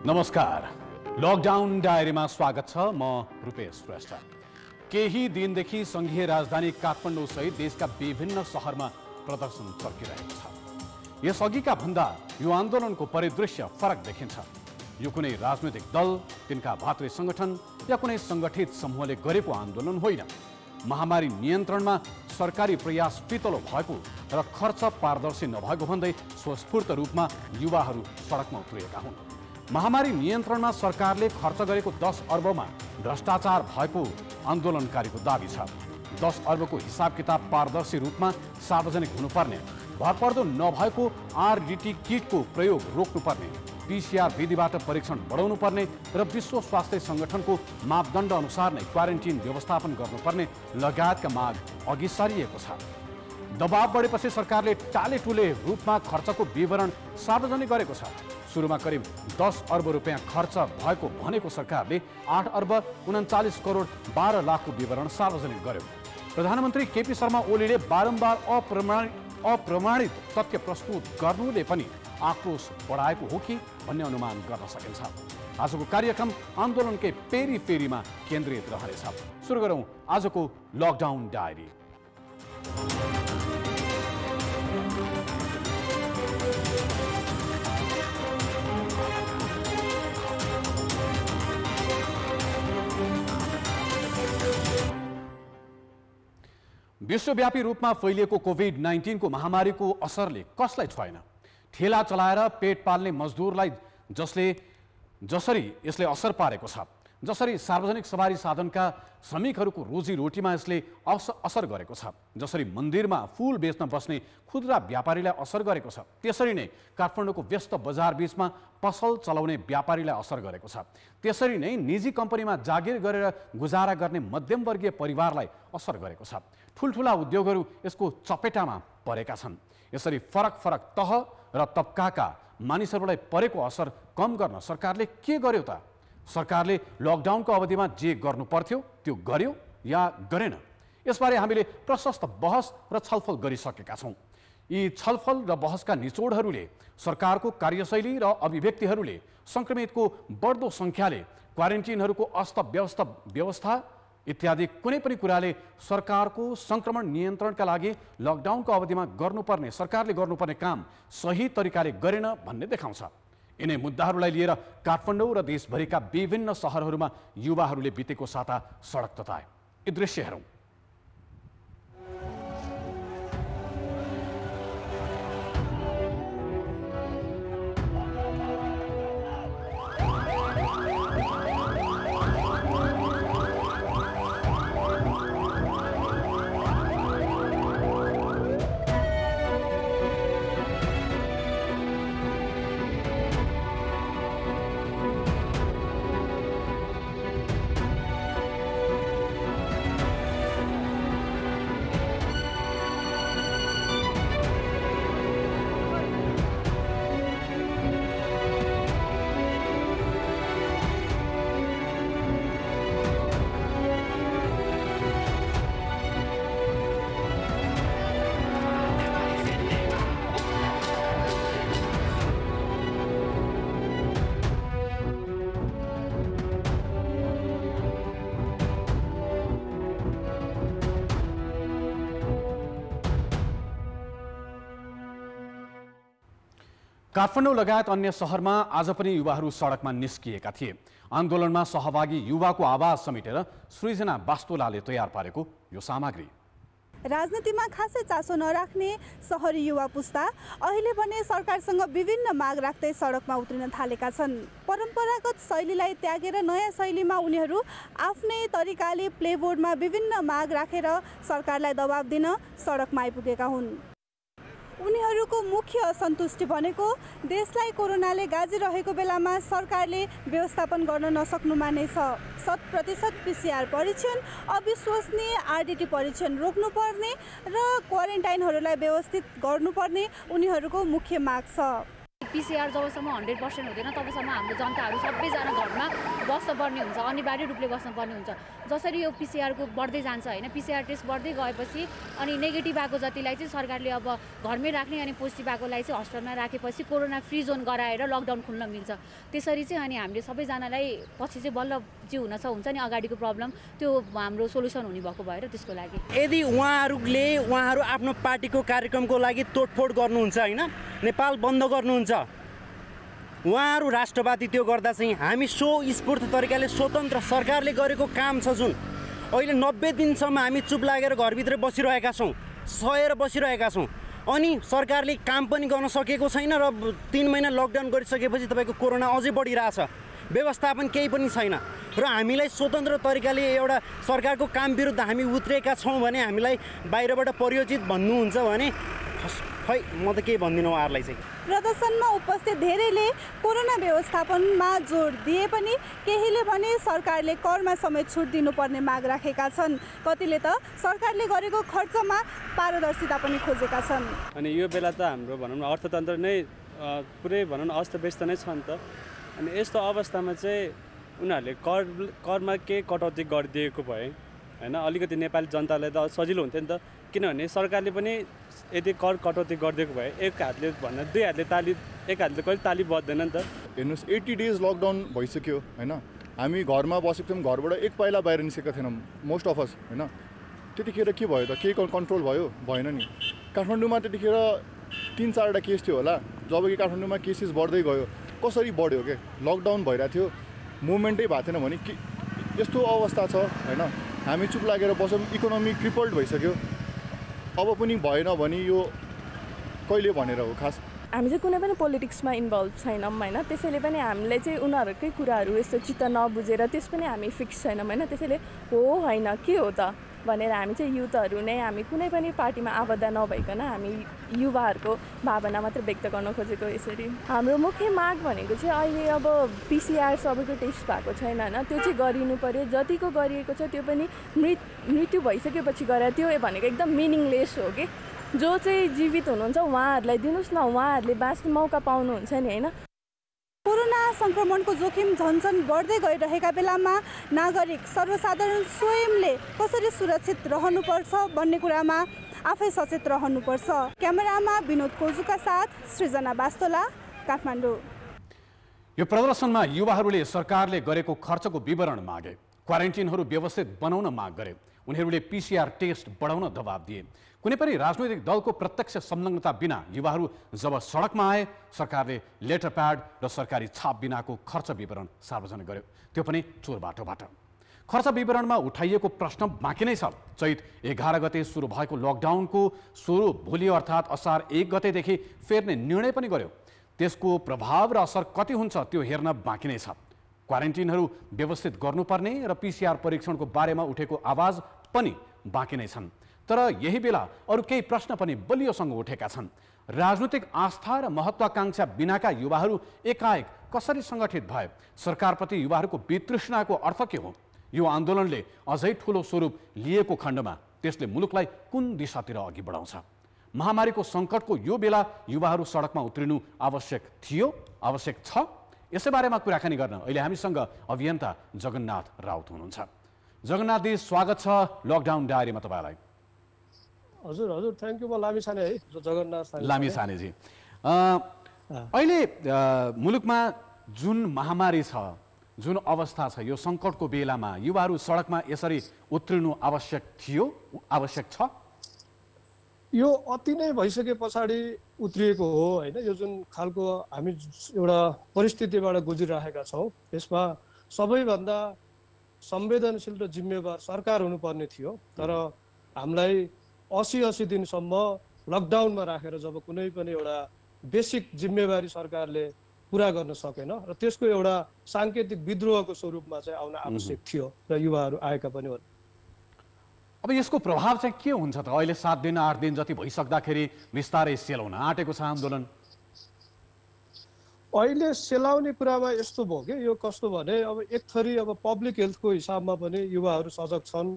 नमस्कार, लकडाउन डायरीमा स्वागत छ। म रुपेश श्रेष्ठ। केही दिनदेखि संघीय राजधानी काठमाडौँ सहित देशका विभिन्न शहरमा प्रदर्शन चर्किरहेको छ। यसअघिका भन्दा यो आन्दोलनको परिदृश्य फरक देखिन्छ। यो कुनै राजनैतिक दल, तिनका भातृ संगठन या कुनै संगठित समूहले गरेको आन्दोलन होइन। महामारी नियन्त्रणमा सरकारी प्रयास पितलो भएको र खर्च पारदर्शी नभएको भन्दै स्वस्फूर्त रूपमा युवाहरू सडकमा उत्रिएका हुन्। महामारी नियन्त्रणमा सरकारले खर्च गरेको 10 अर्बमा भ्रष्टाचार भएको आन्दोलनकारीको दाबी छ। 10 अर्बको हिसाब किताब पारदर्शी रूपमा सार्वजनिक हुनुपर्ने, भरपर्दो नभएको आरडीटी किटको प्रयोग रोक्नुपर्ने, पीसीआर विधिबाट परीक्षण बढाउनु पर्ने र विश्व स्वास्थ्य संगठनको मापदण्ड अनुसार नै क्वारेन्टिन व्यवस्थापन गर्नुपर्ने लगायतका माग अघि सारिएको छ। दबाव बढेपछि सरकारले टालेटुले रूपमा खर्चको विवरण सार्वजनिक गरेको छ। सुरुमा करिब 10 अर्ब रुपियाँ खर्च भएको भनेको सरकारले 8 अर्ब 39 करोड 12 लाखको विवरण सार्वजनिक गर्यो। प्रधानमन्त्री केपी शर्मा ओलीले बारम्बार अप्रमाणित तथ्य प्रस्तुत गर्नुले पनि आक्रोश बढाएको हो कि भन्ने अनुमान गर्न सकिन्छ। आजको कार्यक्रम आन्दोलनकै पेरीफेरीमा केन्द्रित रहनेछ। सुरु गरौँ आजको लकडाउन डायरी। विश्वव्यापी रूपमा फैलिएको कोभिड-19 को महामारीको असरले कसलाई छोएन। ठेला चलाएर पेट पाल्ने मजदुरलाई जसरी यसले असर पारेको छ, जसरी सार्वजनिक सवारी साधनका श्रमिकहरूको रोजीरोटीमा यसले असर गरेको छ, जसरी मन्दिरमा फूल बेच्न बस्ने खुद्रा व्यापारीलाई असर गरेको छ, त्यसरी नै काठमाडौँको व्यस्त बजार बीचमा पसल चलाउने व्यापारीलाई असर गरेको छ। त्यसरी नै निजी कम्पनीमा जागिर गरेर गुजारा गर्ने मध्यमवर्गीय परिवारलाई असर गरेको छ। ठुल्ठुला उद्योगहरू यसको चपेटामा परेका छन्। यसरी फरक फरक तह र तबकाका मानिसहरूलाई परेको असर कम गर्न सरकारले के गर्यो त? सरकारले लकडाउनको अवधिमा जे गर्नु पर्थ्यो त्यो गर्यो या गरेन? यसबारे हामीले प्रशस्त बहस र छलफल गरिसकेका छौँ। यी छलफल र बहसका निचोडहरूले सरकारको कार्यशैली र अभिव्यक्तिहरूले सङ्क्रमितको बढ्दो सङ्ख्याले क्वारेन्टिनहरूको अस्तव्यस्त व्यवस्था इत्यादि कुनै पनि कुराले सरकारको सङ्क्रमण नियन्त्रणका लागि लकडाउनको अवधिमा सरकारले गर्नुपर्ने काम सही तरिकाले गरेन भन्ने देखाउँछ। यिनै मुद्दाहरूलाई लिएर काठमाडौँ र देशभरिका विभिन्न सहरहरूमा युवाहरूले बितेको साता सडक तताए। यी दृश्य हेरौँ। काठमाडौँ लगायत अन्य शहरमा आज पनि युवाहरू सडकमा निस्किएका थिए। आन्दोलनमा सहभागी युवाको आवाज समेटेर सृजना वास्तोलाले तयार पारेको यो सामग्री। राजनीतिमा खासै चासो नराख्ने सहरी युवा पुस्ता अहिले भने सरकारसँग विभिन्न माग राख्दै सडकमा उत्रिन थालेका छन्। परम्परागत शैलीलाई त्यागेर नयाँ शैलीमा उनीहरू आफ्नै तरिकाले प्लेबोर्डमा विभिन्न माग राखेर सरकारलाई दबाब दिन सडकमा आइपुगेका हुन्। उनीहरूको मुख्य असन्तुष्टि भनेको देशलाई कोरोनाले गाजिरहेको बेलामा सरकारले व्यवस्थापन गर्न नसक्नुमा नै छ। 100% पीसीआर परीक्षण, अविश्वसनीय आरडीटी परीक्षण रोक्नुपर्ने र क्वारेन्टाइनहरूलाई व्यवस्थित गर्नुपर्ने उनीहरूको मुख्य माग छ। PCR जबसम्म 100% हुँदैन तबसम्म हाम्रो जनताहरू सबैजना घरमा बस्नुपर्ने हुन्छ, अनिवार्य रूपले बस्नुपर्ने हुन्छ। जसरी यो PCR को बढ्दै जान्छ हैन, PCR टेस्ट बढ्दै गएपछि अनि नेगेटिभ आएको जतिलाई चाहिँ सरकारले अब घरमै राख्ने अनि पोजिटिभ आएकोलाई चाहिँ हस्पिटलमा राखेपछि कोरोना फ्री जोन गराएर लकडाउन खुल्न मिल्छ। त्यसरी चाहिँ अनि हामीले सबैजनालाई पछि चाहिँ बल्ल जे हुन्छ नि अगाडिको प्रब्लम त्यो हाम्रो सोलुसन हुने भएको भएर त्यसको लागि यदि उहाँहरू आफ्नो पार्टीको कार्यक्रमको लागि तोडफोड गर्नुहुन्छ हैन, नेपाल बन्द गर्नुहुन्छ, उहाँहरू राष्ट्रवादी त्यो गर्दा चाहिँ हामी स्वस्फूर्त तरिकाले स्वतन्त्र सरकारले गरेको काम छ जुन अहिले 90 दिनसम्म हामी चुप लागेर घरभित्र बसिरहेका छौँ, सहेर बसिरहेका छौँ, अनि सरकारले काम पनि गर्न सकेको छैन र 3 महिना लकडाउन गरिसकेपछि तपाईँको कोरोना अझै बढिरहेछ, व्यवस्थापन केही पनि छैन र हामीलाई स्वतन्त्र तरिकाले एउटा सरकारको काम विरुद्ध हामी उत्रेका छौँ भने हामीलाई बाहिरबाट प्रयोजित भन्नुहुन्छ भने खै म त केही भन्दिनँ उहाँहरूलाई चाहिँ। प्रदर्शनमा उपस्थित धेरैले कोरोना व्यवस्थापनमा जोड दिए पनि केहीले भने सरकारले करमा समेत छुट दिनुपर्ने माग राखेका छन्। कतिले त सरकारले गरेको खर्चमा पारदर्शिता पनि खोजेका छन्। अनि यो बेला त हाम्रो भनौँ न अर्थतन्त्र नै पुरै भनौँ न अस्तव्यस्त नै छ नि त। अनि यस्तो अवस्थामा चाहिँ उनीहरूले करमा के कटौती गरिदिएको भए हैन, अलिकति नेपाली जनतालाई त सजिलो हुन्थ्यो नि त, किनभने सरकारले पनि यदि कर कटौती गरिदिएको भए एक हातले भन्दा दुई हातले ताली, एक हातले कहिले ताली बज्दैन नि त। हेर्नुहोस् 80 डेज लकडाउन भइसक्यो हैन, हामी घरमा बसेको थियौँ, घरबाट एक पाइला बाहिर निस्केका थिएनौँ मोस्ट अफ अस हैन। त्यतिखेर के भयो त, केही कन्ट्रोल भयो भएन नि। काठमाडौँमा त्यतिखेर 3-4वटा केस थियो होला, जबकि काठमाडौँमा केसेस बढ्दै गयो। कसरी बढ्यो के, लकडाउन भइरहेको थियो, मुभमेन्टै भएको थिएन भने के यस्तो अवस्था छ हैन। हामी चुप लागेर बसौँ, इकोनोमी क्रिपल्ड भइसक्यो, अब पनि भएन भने यो कहिले भनेर हो। खास हामी चाहिँ कुनै पनि पोलिटिक्समा इन्भल्भ छैनौँ हैन, त्यसैले पनि हामीले चाहिँ उनीहरूकै कुराहरू यस्तो चित्त नबुझेर त्यस पनि हामी फिक्स छैनौँ हैन। त्यसैले हो होइन के हो त भनेर हामी चाहिँ युथहरू नै हामी कुनै पनि पार्टीमा आबद्ध नभइकन हामी युवाहरूको भावना मात्र व्यक्त गर्न खोजेको। यसरी हाम्रो मुख्य माग भनेको चाहिँ अहिले अब PCR सबैको टेस्ट भएको छैन हैन, त्यो चाहिँ गरिनु पर्यो। जतिको गरिएको छ त्यो पनि मृत्यु भइसकेपछि गरे त्यो भनेको एकदम मिनिङलेस हो कि। जो चाहिँ जीवित हुनुहुन्छ उहाँहरूलाई दिनुहोस् न, उहाँहरूले बाँच्ने मौका पाउनुहुन्छ नि हैन। कोरोना संक्रमणको जोखिम झन्झन बढ्दै गइरहेका बेलामा नागरिक सर्वसाधारण स्वयंले कसरी सुरक्षित रहनुपर्छ भन्ने कुरामा आफै सचेत रहनुपर्छ। क्यामेरामा विनोद कोजुका साथ सृजना बास्तोला, काठमाडौँ। यो प्रदर्शनमा युवाहरूले सरकारले गरेको खर्चको विवरण मागे, क्वारेन्टिनहरू व्यवस्थित बनाउन माग गरे, उनीहरूले PCR टेस्ट बढाउन दबाब दिए। कुनै पनि राजनैतिक दलको प्रत्यक्ष संलग्नता बिना युवाहरू जब सडकमा आए, सरकारले लेटर प्याड र सरकारी छाप बिनाको खर्च विवरण सार्वजनिक गर्यो, त्यो पनि चोर बाटोबाट। खर्च विवरणमा उठाइएको प्रश्न बाँकी नै छ। चैत 11 गते सुरु भएको लकडाउनको सुरु भोलि अर्थात् असार 1 गतेदेखि फेर्ने निर्णय पनि गर्यो। त्यसको प्रभाव र असर कति हुन्छ त्यो हेर्न बाँकी नै छ। क्वारेन्टिनहरू व्यवस्थित गर्नुपर्ने र PCR परीक्षणको बारेमा उठेको आवाज पनि बाँकी नै छन्। तर यही बेला अरू केही प्रश्न पनि बलियोसँग उठेका छन्। राजनीतिक आस्था र महत्वाकांक्षा बिनाका युवाहरू एकाएक कसरी सङ्गठित भए? सरकारप्रति युवाहरूको वितृष्णाको अर्थ के हो? यो आन्दोलनले अझै ठुलो स्वरूप लिएको खण्डमा त्यसले मुलुकलाई कुन दिशातिर अघि बढाउँछ? महामारीको सङ्कटको यो बेला युवाहरू सडकमा उत्रिनु आवश्यक थियो, आवश्यक छ? यसै बारेमा कुराकानी गर्न अहिले हामीसँग अभियन्ता जगन्नाथ राउत हुनुहुन्छ। जगन्नाथजी, स्वागत छ लकडाउन डायरीमा तपाईँलाई। हजुर हजुर, थ्याङ्क यू। म लामिछाने है, जगन्नाथ लामिछानेजी। अहिले मुलुकमा जुन महामारी छ, जुन अवस्था छ, यो सङ्कटको बेलामा युवाहरू सडकमा यसरी उत्रिनु आवश्यक थियो, आवश्यक छ? यो अति नै भइसके पछाडि उत्रिएको हो होइन। यो जुन खालको हामी एउटा परिस्थितिबाट गुजिरहेका छौँ, यसमा सबैभन्दा संवेदनशील र जिम्मेवार सरकार हुनुपर्ने थियो। तर हामीलाई 80 दिनसम्म लकडाउनमा राखेर जब कुनै पनि एउटा बेसिक जिम्मेवारी सरकारले पुरा गर्न सकेन र त्यसको एउटा साङ्केतिक विद्रोहको स्वरूपमा चाहिँ आउन आवश्यक थियो र युवाहरू आएका पनि हुन्। अब यसको प्रभाव चाहिँ के हुन्छ त? अहिले 7 दिन 8 दिन जति भइसक्दाखेरि बिस्तारै सेलाउन आँटेको छ आन्दोलन। अहिले सेलाउने कुरामा यस्तो भयो कि यो कस्तो भने अब एक थरी अब पब्लिक हेल्थको हिसाबमा पनि युवाहरू सजग छन्।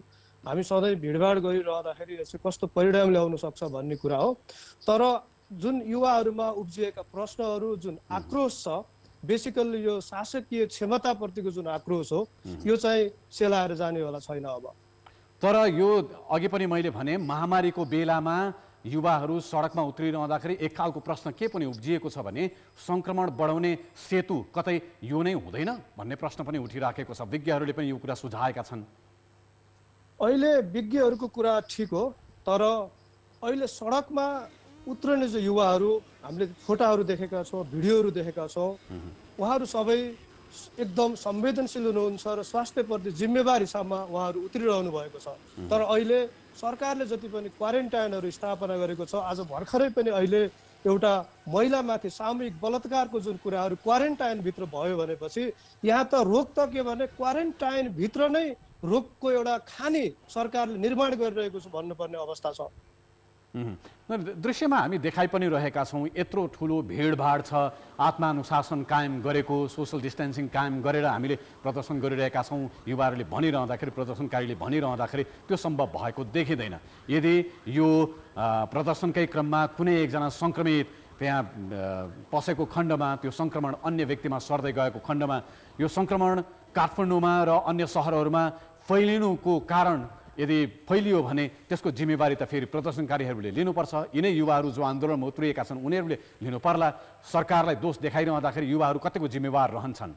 हामी सधैँ भिडभाड गरिरहँदाखेरि यसले कस्तो परिणाम ल्याउन सक्छ भन्ने कुरा हो। तर जुन युवाहरूमा उब्जिएका प्रश्नहरू, जुन आक्रोश छ, बेसिकल्ली यो शासकीय क्षमताप्रतिको जुन आक्रोश हो, यो चाहिँ सेलाएर जाने वाला छैन अब। तर यो अघि पनि मैले भने महामारीको बेलामा युवाहरू सडकमा उत्रिरहँदाखेरि एक खालको प्रश्न के पनि उब्जिएको छ भने संक्रमण बढाउने सेतु कतै यो नै हुँदैन भन्ने प्रश्न पनि उठिराखेको छ। विज्ञहरूले पनि यो कुरा सुझाएका छन्। अहिले विज्ञहरूको कुरा ठिक हो, तर अहिले सडकमा उत्रने जो युवाहरू हामीले फोटाहरू देखेका छौँ, भिडियोहरू देखेका छौँ, उहाँहरू सबै एकदम संवेदनशील हुनुहुन्छ र स्वास्थ्यप्रति जिम्मेवार हिसाबमा उहाँहरू उत्रिरहनु भएको छ। तर अहिले सरकारले जति पनि क्वारेन्टाइनहरू स्थापना गरेको छ, आज भर्खरै पनि अहिले एउटा महिलामाथि सामूहिक बलात्कारको जुन कुराहरू क्वारेन्टाइनभित्र भयो भनेपछि यहाँ त रोग त के भने क्वारेन्टाइनभित्र नै रोगको एउटा खानी सरकारले निर्माण गरिरहेको छ भन्नुपर्ने अवस्था छ। दृश्यमा हामी देखाइ पनि रहेका छौँ, यत्रो ठुलो भिडभाड छ, आत्मानुशासन कायम गरेको, सोसल डिस्टेन्सिङ कायम गरेर हामीले प्रदर्शन गरिरहेका छौँ। युवाहरूले भनिरहँदाखेरि, प्रदर्शनकारीले भनिरहँदाखेरि त्यो सम्भव भएको देखिँदैन। यदि यो प्रदर्शनकै क्रममा कुनै एकजना सङ्क्रमित त्यहाँ पसेको खण्डमा, त्यो सङ्क्रमण अन्य व्यक्तिमा सर्दै गएको खण्डमा यो सङ्क्रमण काठमाडौँमा र अन्य सहरहरूमा फैलिनुको कारण यदि फैलियो भने त्यसको जिम्मेवारी त फेरि प्रदर्शनकारीहरूले लिनुपर्छ। यिनै युवाहरू जो आन्दोलनमा उत्रिएका छन् उनीहरूले लिनु पर्ला। सरकारलाई दोष देखाइरहँदाखेरि युवाहरू कतिको जिम्मेवार रहन्छन्?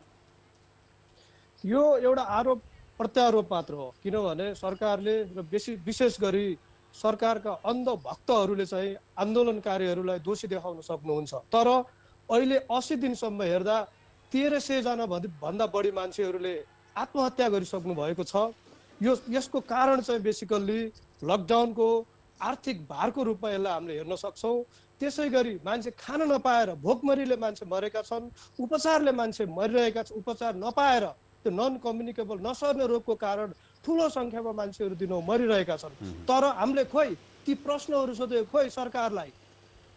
यो एउटा आरोप प्रत्यारोप मात्र हो, किनभने सरकारले र विशेष गरी सरकारका अन्धभक्तहरूले चाहिँ आन्दोलनकारीहरूलाई दोषी देखाउन सक्नुहुन्छ। तर अहिले 80 दिनसम्म हेर्दा 1300 जना भन्दा बढी मान्छेहरूले आत्महत्या गरिसक्नु भएको छ। यसको कारण चाहिँ बेसिकल्ली लकडाउनको आर्थिक भारको रूपमा यसलाई हामीले हेर्न सक्छौँ। त्यसै गरी मान्छे खान नपाएर भोकमरीले मान्छे मरेका छन्, उपचारले मान्छे मरिरहेका छन्, उपचार नपाएर त्यो नन कम्युनिकेबल नसर्ने रोगको कारण ठुलो सङ्ख्यामा मान्छेहरू दिनहुँ मरिरहेका छन्। तर हामीले खोइ ती प्रश्नहरू सोध्यो खोइ सरकारलाई।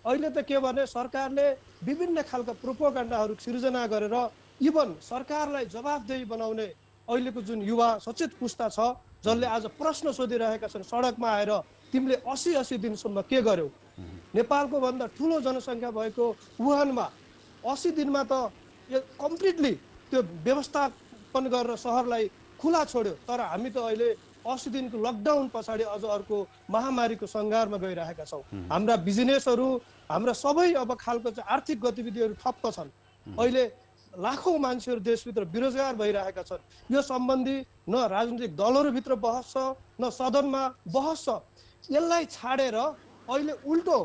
अहिले त के भने सरकारले विभिन्न खालका प्रोपोगन्डाहरू सिर्जना गरेर इभन सरकारलाई जवाफदेही बनाउने अहिलेको जुन युवा सचेत पुस्ता छ जसले आज प्रश्न सोधिरहेका छन् सडकमा आएर, तिमीले 80 दिनसम्म के गर्यौ? नेपालको भन्दा ठुलो जनसङ्ख्या भएको वुहानमा 80 दिनमा त कम्प्लिटली त्यो व्यवस्थापन गरेर सहरलाई खुला छोड्यो। तर हामी त अहिले 80 दिनको लकडाउन पछाडि अझ अर्को महामारीको सङ्घारमा गइरहेका छौँ। हाम्रा बिजनेसहरू, हाम्रा सबै अब खालको चाहिँ आर्थिक गतिविधिहरू ठप्प छन्। अहिले लाखौँ मान्छेहरू देशभित्र बेरोजगार भइरहेका छन्। यो सम्बन्धी न राजनीतिक दलहरूभित्र बहस छ, न सदनमा बहस छ। यसलाई छाडेर अहिले उल्टो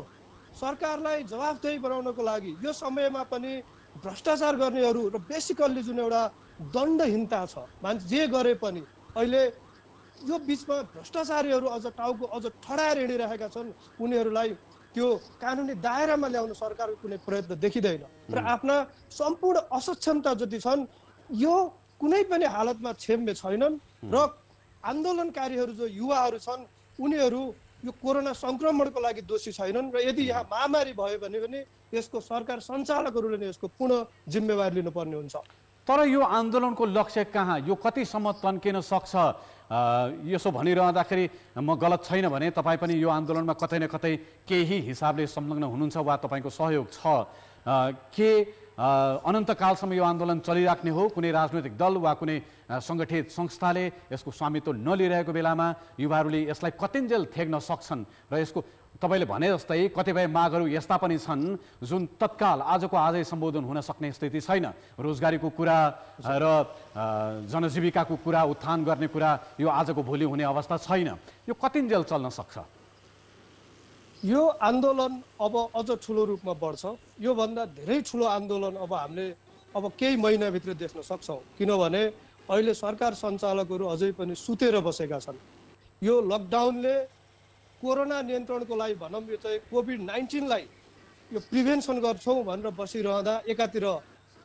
सरकारलाई जवाफदेही बनाउनको लागि यो समयमा पनि भ्रष्टाचार गर्नेहरू र बेसिकल्ली जुन एउटा दण्डहीनता छ, मान्छे जे गरे पनि अहिले यो बिचमा भ्रष्टाचारीहरू अझ टाउको अझ ठडाएर हिँडिरहेका छन्। उनीहरूलाई त्यो कानुनी दायरामा ल्याउन सरकारको कुनै प्रयत्न देखिँदैन र आफ्ना सम्पूर्ण असक्षमता जति छन् यो कुनै पनि हालतमा क्षम्य छैनन्। र आन्दोलनकारीहरू जो युवाहरू छन् उनीहरू यो कोरोना सङ्क्रमणको लागि दोषी छैनन् र यदि यहाँ महामारी भयो भने पनि यसको सरकार सञ्चालकहरूले नै यसको पूर्ण जिम्मेवारी लिनुपर्ने हुन्छ। तर यो आन्दोलनको लक्ष्य कहाँ, यो कतिसम्म तन्किन सक्छ? यसो भनिरहँदाखेरि म गलत छैन भने तपाईँ पनि यो आन्दोलनमा कतै न कतै केही हिसाबले संलग्न हुनुहुन्छ वा तपाईँको सहयोग छ के? अनन्तकालसम्म यो आन्दोलन चलिराख्ने हो? कुनै राजनैतिक दल वा कुनै सङ्गठित संस्थाले यसको स्वामित्व नलिरहेको बेलामा युवाहरूले यसलाई कतिन्जेल थेग्न सक्छन्? र यसको तपाईँले भने जस्तै कतिपय मागहरू यस्ता पनि छन् जुन तत्काल आजको आजै सम्बोधन हुन सक्ने स्थिति छैन। रोजगारीको कुरा र जनजीविकाको कुरा, उत्थान गर्ने कुरा यो आजको भोलि हुने अवस्था छैन। यो कतिन्जेल चल्न सक्छ? यो आन्दोलन अब अझ ठुलो रूपमा बढ्छ। योभन्दा धेरै ठुलो आन्दोलन अब हामीले केही महिनाभित्र देख्न सक्छौँ, किनभने अहिले सरकार सञ्चालकहरू अझै पनि सुतेर बसेका छन्। यो लकडाउनले कोरोना नियन्त्रणको लागि भनौँ, यो चाहिँ कोभिड-19लाई यो प्रिभेन्सन गर्छौँ भनेर बसिरहँदा एकातिर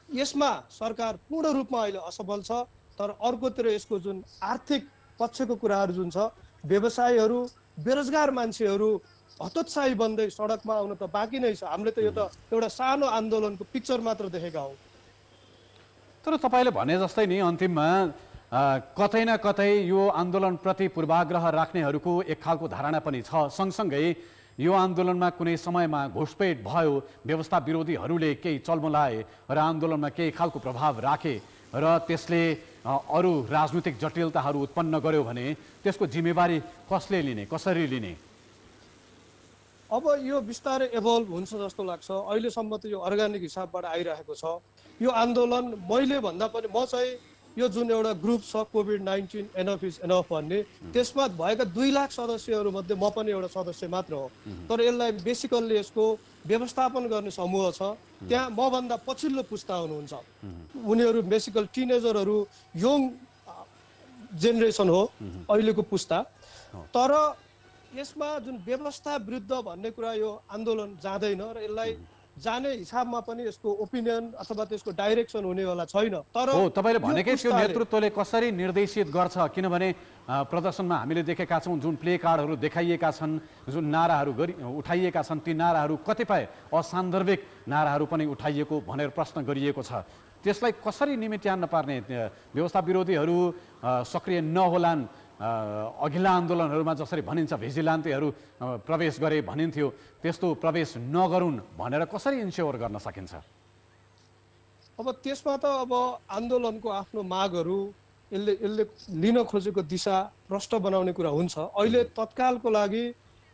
यसमा सरकार पूर्ण रूपमा अहिले असफल छ, तर अर्कोतिर यसको जुन आर्थिक पक्षको कुराहरू जुन छ, व्यवसायीहरू, बेरोजगार मान्छेहरू हतोत्साही बन्दै सडकमा आउन त बाँकी नै छ। हामीले त यो त एउटा सानो आन्दोलनको पिक्चर मात्र देखेका हौँ। तर तपाईँले भने जस्तै नि अन्तिममा कतै न कतै यो आन्दोलनप्रति पूर्वाग्रह राख्नेहरूको एक खालको धारणा पनि छ। सँगसँगै यो आन्दोलनमा कुनै समयमा घुसपेट भयो, व्यवस्था विरोधीहरूले केही चल्मलाए र आन्दोलनमा केही खालको प्रभाव राखे र त्यसले अरू राजनीतिक जटिलताहरू उत्पन्न गर्यो भने त्यसको जिम्मेवारी कसले लिने, कसरी लिने? अब यो बिस्तारै एभल्भ हुन्छ जस्तो लाग्छ। अहिलेसम्म त यो अर्ग्यानिक हिसाबबाट आइरहेको छ। यो आन्दोलन मैले भन्दा पनि म चाहिँ यो जुन एउटा ग्रुप छ कोभिड-19 एनफ इज एनफ भन्ने, त्यसमा भएका 2 लाख सदस्यहरूमध्ये म पनि एउटा सदस्य मात्र हो। तर यसलाई बेसिकल्ली यसको व्यवस्थापन गर्ने समूह छ। त्यहाँ मभन्दा पछिल्लो पुस्ता हुनुहुन्छ, उनीहरू बेसिकल टिनेजरहरू, यङ जेनेरेसन हो अहिलेको पुस्ता। तर यसमा जुन व्यवस्था विरुद्ध भन्ने कुरा यो आन्दोलन जाँदैन र यसलाई जाने हिसाबमा पनि यसको ओपिनियन अथवा त्यसको डाइरेक्सन हुनेवाला छैन। तर हो, तपाईँले भनेकै त्यो नेतृत्वले कसरी निर्देशित गर्छ? किनभने प्रदर्शनमा हामीले देखेका छौँ जुन प्ले कार्डहरू देखाइएका छन्, जुन नाराहरू उठाइएका छन्, ती नाराहरू कतिपय असान्दर्भिक नाराहरू पनि उठाइएको भनेर प्रश्न गरिएको छ। त्यसलाई कसरी निमित्यान्न पार्ने? व्यवस्था विरोधीहरू सक्रिय नहोलान्, अघिल्ला आन्दोलनहरूमा जसरी भनिन्छ भिजिलान्तेहरू प्रवेश गरे भनिन्थ्यो, त्यस्तो प्रवेश नगरून् भनेर कसरी इन्स्योर गर्न सकिन्छ? अब त्यसमा त अब आन्दोलनको आफ्नो मागहरू यसले लिन खोजेको दिशा भ्रष्ट बनाउने कुरा हुन्छ। अहिले तत्कालको लागि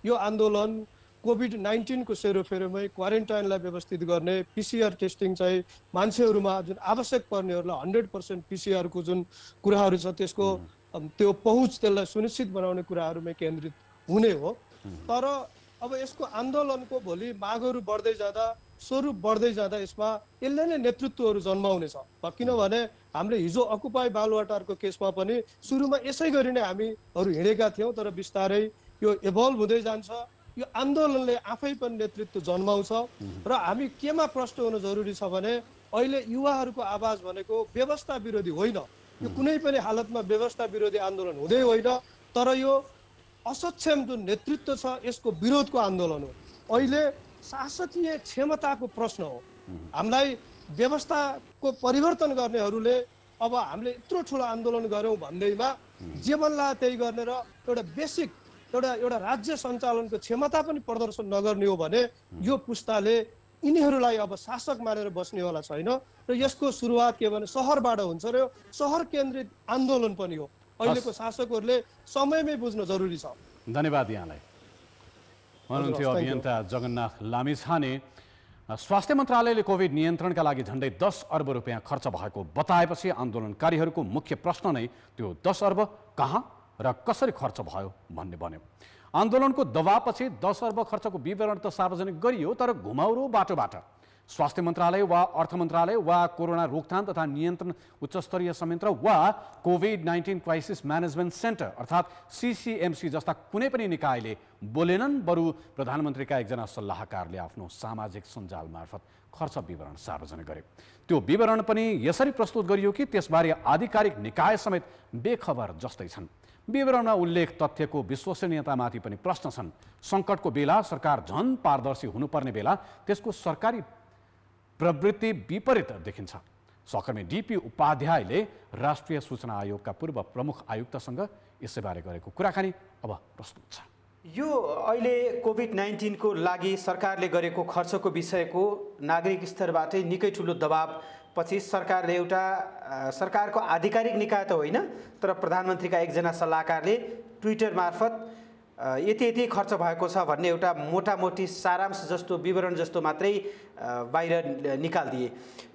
यो आन्दोलन कोभिड-19 को सेरोफेरोमै क्वारेन्टाइनलाई व्यवस्थित गर्ने, पिसिआर टेस्टिङ चाहिँ मान्छेहरूमा जुन आवश्यक पर्नेहरूलाई 100% पिसिआर को जुन कुराहरू छ त्यसको त्यो पहुँच त्यसलाई सुनिश्चित बनाउने कुराहरूमै केन्द्रित हुने हो। तर अब यसको आन्दोलनको भोलि मागहरू बढ्दै जाँदा, स्वरूप बढ्दै जाँदा यसमा यसले नै नेतृत्वहरू जन्माउनेछ। किनभने हामीले हिजो अकुपाई बालुवाटारको केसमा पनि सुरुमा यसै गरी नै हामीहरू हिँडेका थियौँ, तर बिस्तारै यो इभल्भ हुँदै जान्छ। यो आन्दोलनले आफै पनि नेतृत्व जन्माउँछ र हामी केमा प्रष्ट हुनु जरुरी छ भने अहिले युवाहरूको आवाज भनेको व्यवस्था विरोधी होइन, यो कुनै पनि हालतमा व्यवस्था विरोधी आन्दोलन हुँदै होइन, तर यो असक्षम जुन नेतृत्व छ यसको विरोधको आन्दोलन हो। अहिले शासकीय क्षमताको प्रश्न हो। हामीलाई व्यवस्थाको परिवर्तन गर्नेहरूले अब हामीले यत्रो ठुलो आन्दोलन गऱ्यौँ भन्दैमा जे बन्ला त्यही गर्ने र एउटा बेसिक एउटा राज्य सञ्चालनको क्षमता पनि प्रदर्शन नगर्ने हो भने यो पुस्ताले यिनीहरूलाई अब शासक मानेर बस्नेवाला छैन र यसको सुरुवात के भने सहरबाट हुन्छ र यो सहर केन्द्रित आन्दोलन पनि हो। अहिलेको शासकहरूले समयमै बुझ्न जरुरी छ। धन्यवाद यहाँलाई। हुनुहुन्थ्यो अभियन्ता जगन्नाथ लामिछाने। स्वास्थ्य मन्त्रालयले कोभिड नियन्त्रणका लागि झन्डै 10 अर्ब रुपियाँ खर्च भएको बताएपछि आन्दोलनकारीहरूको मुख्य प्रश्न नै त्यो 10 अर्ब कहाँ र कसरी खर्च भयो भन्ने बन्यो। आन्दोलनको दबावपछि 10 अर्ब खर्चको विवरण त सार्वजनिक गरियो, तर घुमाउरो बाटोबाट स्वास्थ्य मन्त्रालय वा अर्थ मन्त्रालय वा कोरोना रोकथाम तथा नियन्त्रण उच्चस्तरीय संयन्त्र वा कोभिड-19 क्राइसिस म्यानेजमेन्ट सेन्टर अर्थात् CCMC जस्ता कुनै पनि निकायले बोलेनन्। बरु प्रधानमन्त्रीका एकजना सल्लाहकारले आफ्नो सामाजिक सञ्जाल मार्फत खर्च विवरण सार्वजनिक गरे। त्यो विवरण पनि यसरी प्रस्तुत गरियो कि त्यसबारे आधिकारिक निकाय समेत बेखबर जस्तै छन्। विवरणमा उल्लेख तथ्यको विश्वसनीयतामाथि पनि प्रश्न छन्। सङ्कटको बेला सरकार झन पारदर्शी हुनुपर्ने बेला त्यसको सरकारी प्रवृत्ति विपरीत देखिन्छ। सहकर्मी DP उपाध्यायले राष्ट्रिय सूचना आयोगका पूर्व प्रमुख आयुक्तसँग यसैबारे गरेको कुराकानी अब प्रस्तुत छ। यो अहिले कोभिड-19 को लागि सरकारले गरेको खर्चको विषयको नागरिक स्तरबाटै निकै ठुलो दबाव पछि सरकारले एउटा सरकारको आधिकारिक निकाय त होइन तर प्रधानमन्त्रीका एकजना सल्लाहकारले ट्विटर मार्फत यति खर्च भएको छ भन्ने एउटा मोटामोटी सारांश जस्तो विवरण जस्तो मात्रै बाहिर निकाल्दिए।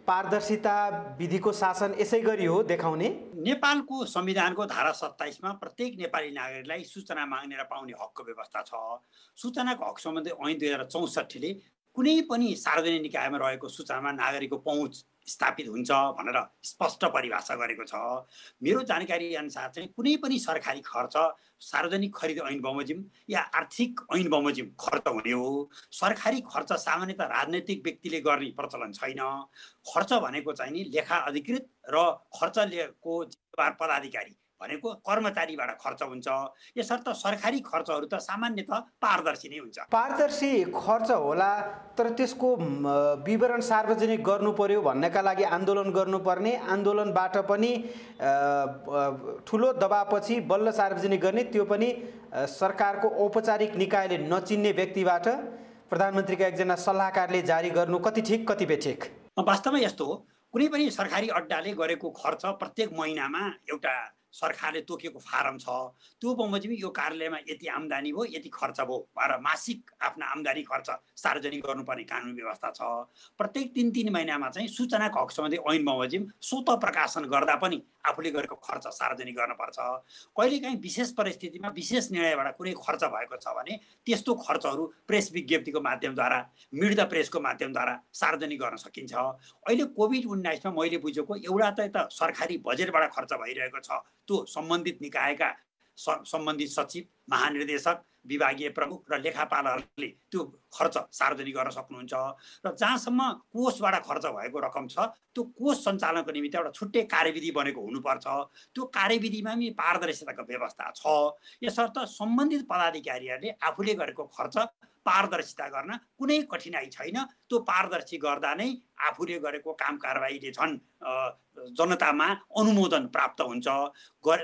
पारदर्शिता विधिको शासन यसै गरी हो देखाउने। नेपालको संविधानको धारा 27 मा प्रत्येक नेपाली नागरिकलाई सूचना माग्ने र पाउने हकको व्यवस्था छ। सूचनाको हक सम्बन्धी ऐन 2064 ले कुनै पनि सार्वजनिक निकायमा रहेको सूचनामा नागरिकको पहुँच स्थापित हुन्छ भनेर स्पष्ट परिभाषा गरेको छ। मेरो जानकारी अनुसार चाहिँ कुनै पनि सरकारी खर्च सार्वजनिक खरिद ऐन बमोजिम या आर्थिक ऐन बमोजिम खर्च हुने हो। सरकारी खर्च सामान्यतः राजनैतिक व्यक्तिले गर्ने प्रचलन छैन। खर्च भनेको चाहिँ नि लेखा अधिकृत र खर्चको जिम्मेवार पदाधिकारी भनेको कर्मचारीबाट खर्च हुन्छ। यसर्थ सरकारी खर्चहरू त सामान्यतः पारदर्शी नै हुन्छ। पारदर्शी खर्च होला, तर त्यसको विवरण सार्वजनिक गर्नु पर्यो भन्नका लागि आन्दोलन गर्नुपर्ने, आन्दोलनबाट पनि ठुलो दबावपछि बल्ल सार्वजनिक गर्ने, त्यो पनि सरकारको औपचारिक निकायले नचिन्ने व्यक्तिबाट प्रधानमन्त्रीका एकजना सल्लाहकारले जारी गर्नु कति ठिक कति बेठिक? वास्तवमा यस्तो हो, कुनै पनि सरकारी अड्डाले गरेको खर्च प्रत्येक महिनामा एउटा सरकारले तोकेको फारम छ, त्यो बमोजिम यो कार्यालयमा यति आम्दानी भयो, यति खर्च भयो भनेर मासिक आफ्ना आम्दानी खर्च सार्वजनिक गर्नुपर्ने कानुन व्यवस्था छ। प्रत्येक 3-3 महिनामा चाहिँ सूचनाको हक सम्बन्धी ऐन बमोजिम स्वतः प्रकाशन गर्दा पनि आफूले गरेको खर्च सार्वजनिक गर्नुपर्छ। कहिलेकाहीँ विशेष परिस्थितिमा विशेष निर्णयबाट कुनै खर्च भएको छ भने त्यस्तो खर्चहरू प्रेस विज्ञप्तिको माध्यमद्वारा, मिड द प्रेसको माध्यमद्वारा सार्वजनिक गर्न सकिन्छ। अहिले कोभिड-19मा मैले बुझेको एउटा त सरकारी बजेटबाट खर्च भइरहेको छ, त्यो सम्बन्धित निकायका सम्बन्धित सचिव, महानिर्देशक, विभागीय प्रमुख र लेखापालहरूले त्यो खर्च सार्वजनिक गर्न सक्नुहुन्छ। र जहाँसम्म कोषबाट खर्च भएको रकम छ, त्यो कोष सञ्चालनको निमित्त एउटा छुट्टै कार्यविधि बनेको हुनुपर्छ। त्यो कार्यविधिमा पनि पारदर्शिताको व्यवस्था छ। यसर्थ सम्बन्धित पदाधिकारीहरूले आफूले गरेको खर्च पारदर्शिता गर्न कुनै कठिनाइ छैन। त्यो पारदर्शी गर्दा नै आफूले गरेको काम कारबाहीले झन् जनतामा अनुमोदन प्राप्त हुन्छ।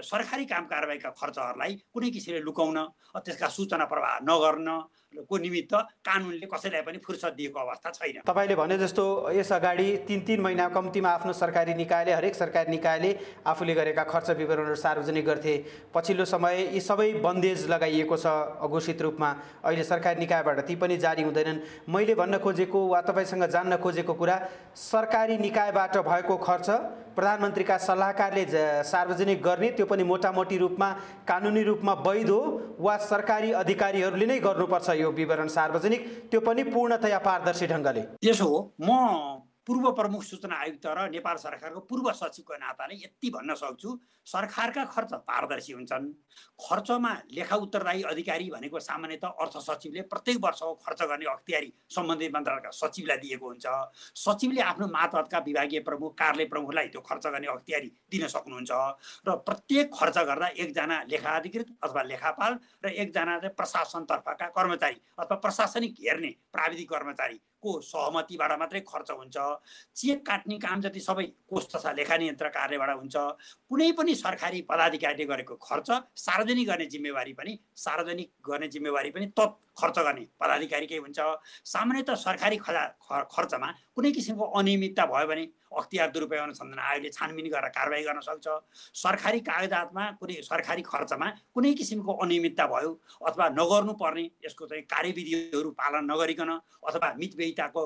सरकारी काम कारबाहीका खर्चहरूलाई कुनै किसिमले लुकाउन, त्यसका सूचना प्रवाह नगर्न को निमित्त कानुनले कसैलाई पनि फुर्सद दिएको अवस्था छैन। तपाईले भने जस्तो यस अगाडि 3-3 महिना कम्तीमा आफ्नो सरकारी निकायले, हरेक सरकारी निकायले आफूले गरेका खर्च विवरणहरू सार्वजनिक गर्थे। पछिल्लो समय यी सबै बन्देज लगाइएको छ अघोषित रूपमा। अहिले सरकारी निकायबाट ती पनि जारी हुँदैनन्। मैले भन्न खोजेको वा तपाईसँग जान्न खोजेको कुरा, सरकारी निकायबाट भएको खर्च प्रधानमन्त्रीका सल्लाहकारले सार्वजनिक गर्ने, त्यो पनि मोटामोटी रूपमा कानुनी रूपमा वैध हो वा सरकारी अधिकारीहरूले नै गर्नुपर्छ यो विवरण सार्वजनिक, त्यो पनि पूर्णतया पारदर्शी ढङ्गले? यसो हो, म पूर्व प्रमुख सूचना आयुक्त र नेपाल सरकारको पूर्व सचिवको नाताले यति भन्न सक्छु, सरकारका खर्च पारदर्शी हुन्छन्। खर्चमा लेखा उत्तरदायी अधिकारी भनेको सामान्यतः अर्थ सचिवले प्रत्येक वर्षको खर्च गर्ने अख्तियारी सम्बन्धित मन्त्रालयका सचिवलाई दिएको हुन्छ। सचिवले आफ्नो मातहतका विभागीय प्रमुख, कार्यालय प्रमुखलाई त्यो खर्च गर्ने अख्तियारी दिन सक्नुहुन्छ। र प्रत्येक खर्च गर्दा एकजना लेखा अधिकृत अथवा लेखापाल र एकजना प्रशासनतर्फका कर्मचारी अथवा प्रशासनिक हेर्ने प्राविधिक कर्मचारी को सहमतिबाट मात्रै खर्च हुन्छ। चेक काट्ने काम जति सबै कोष तथा लेखा नियन्त्रक कार्यालयबाट हुन्छ। कुनै पनि सरकारी पदाधिकारीले गरेको खर्च सार्वजनिक गर्ने जिम्मेवारी पनि तत् खर्च गर्ने पदाधिकारीकै हुन्छ। सामान्यतः सरकारी खर्चमा कुनै किसिमको अनियमितता भयो भने अख्तियार दुरुपयोग अनुसन्धान आयोगले छानबिन गरेर कारबाही गर्न सक्छ। सरकारी कागजातमा कुनै सरकारी खर्चमा कुनै किसिमको अनियमितता भयो अथवा नगर्नुपर्ने यसको चाहिँ कार्यविधिहरू पालन नगरिकन अथवा मितव्ययिताको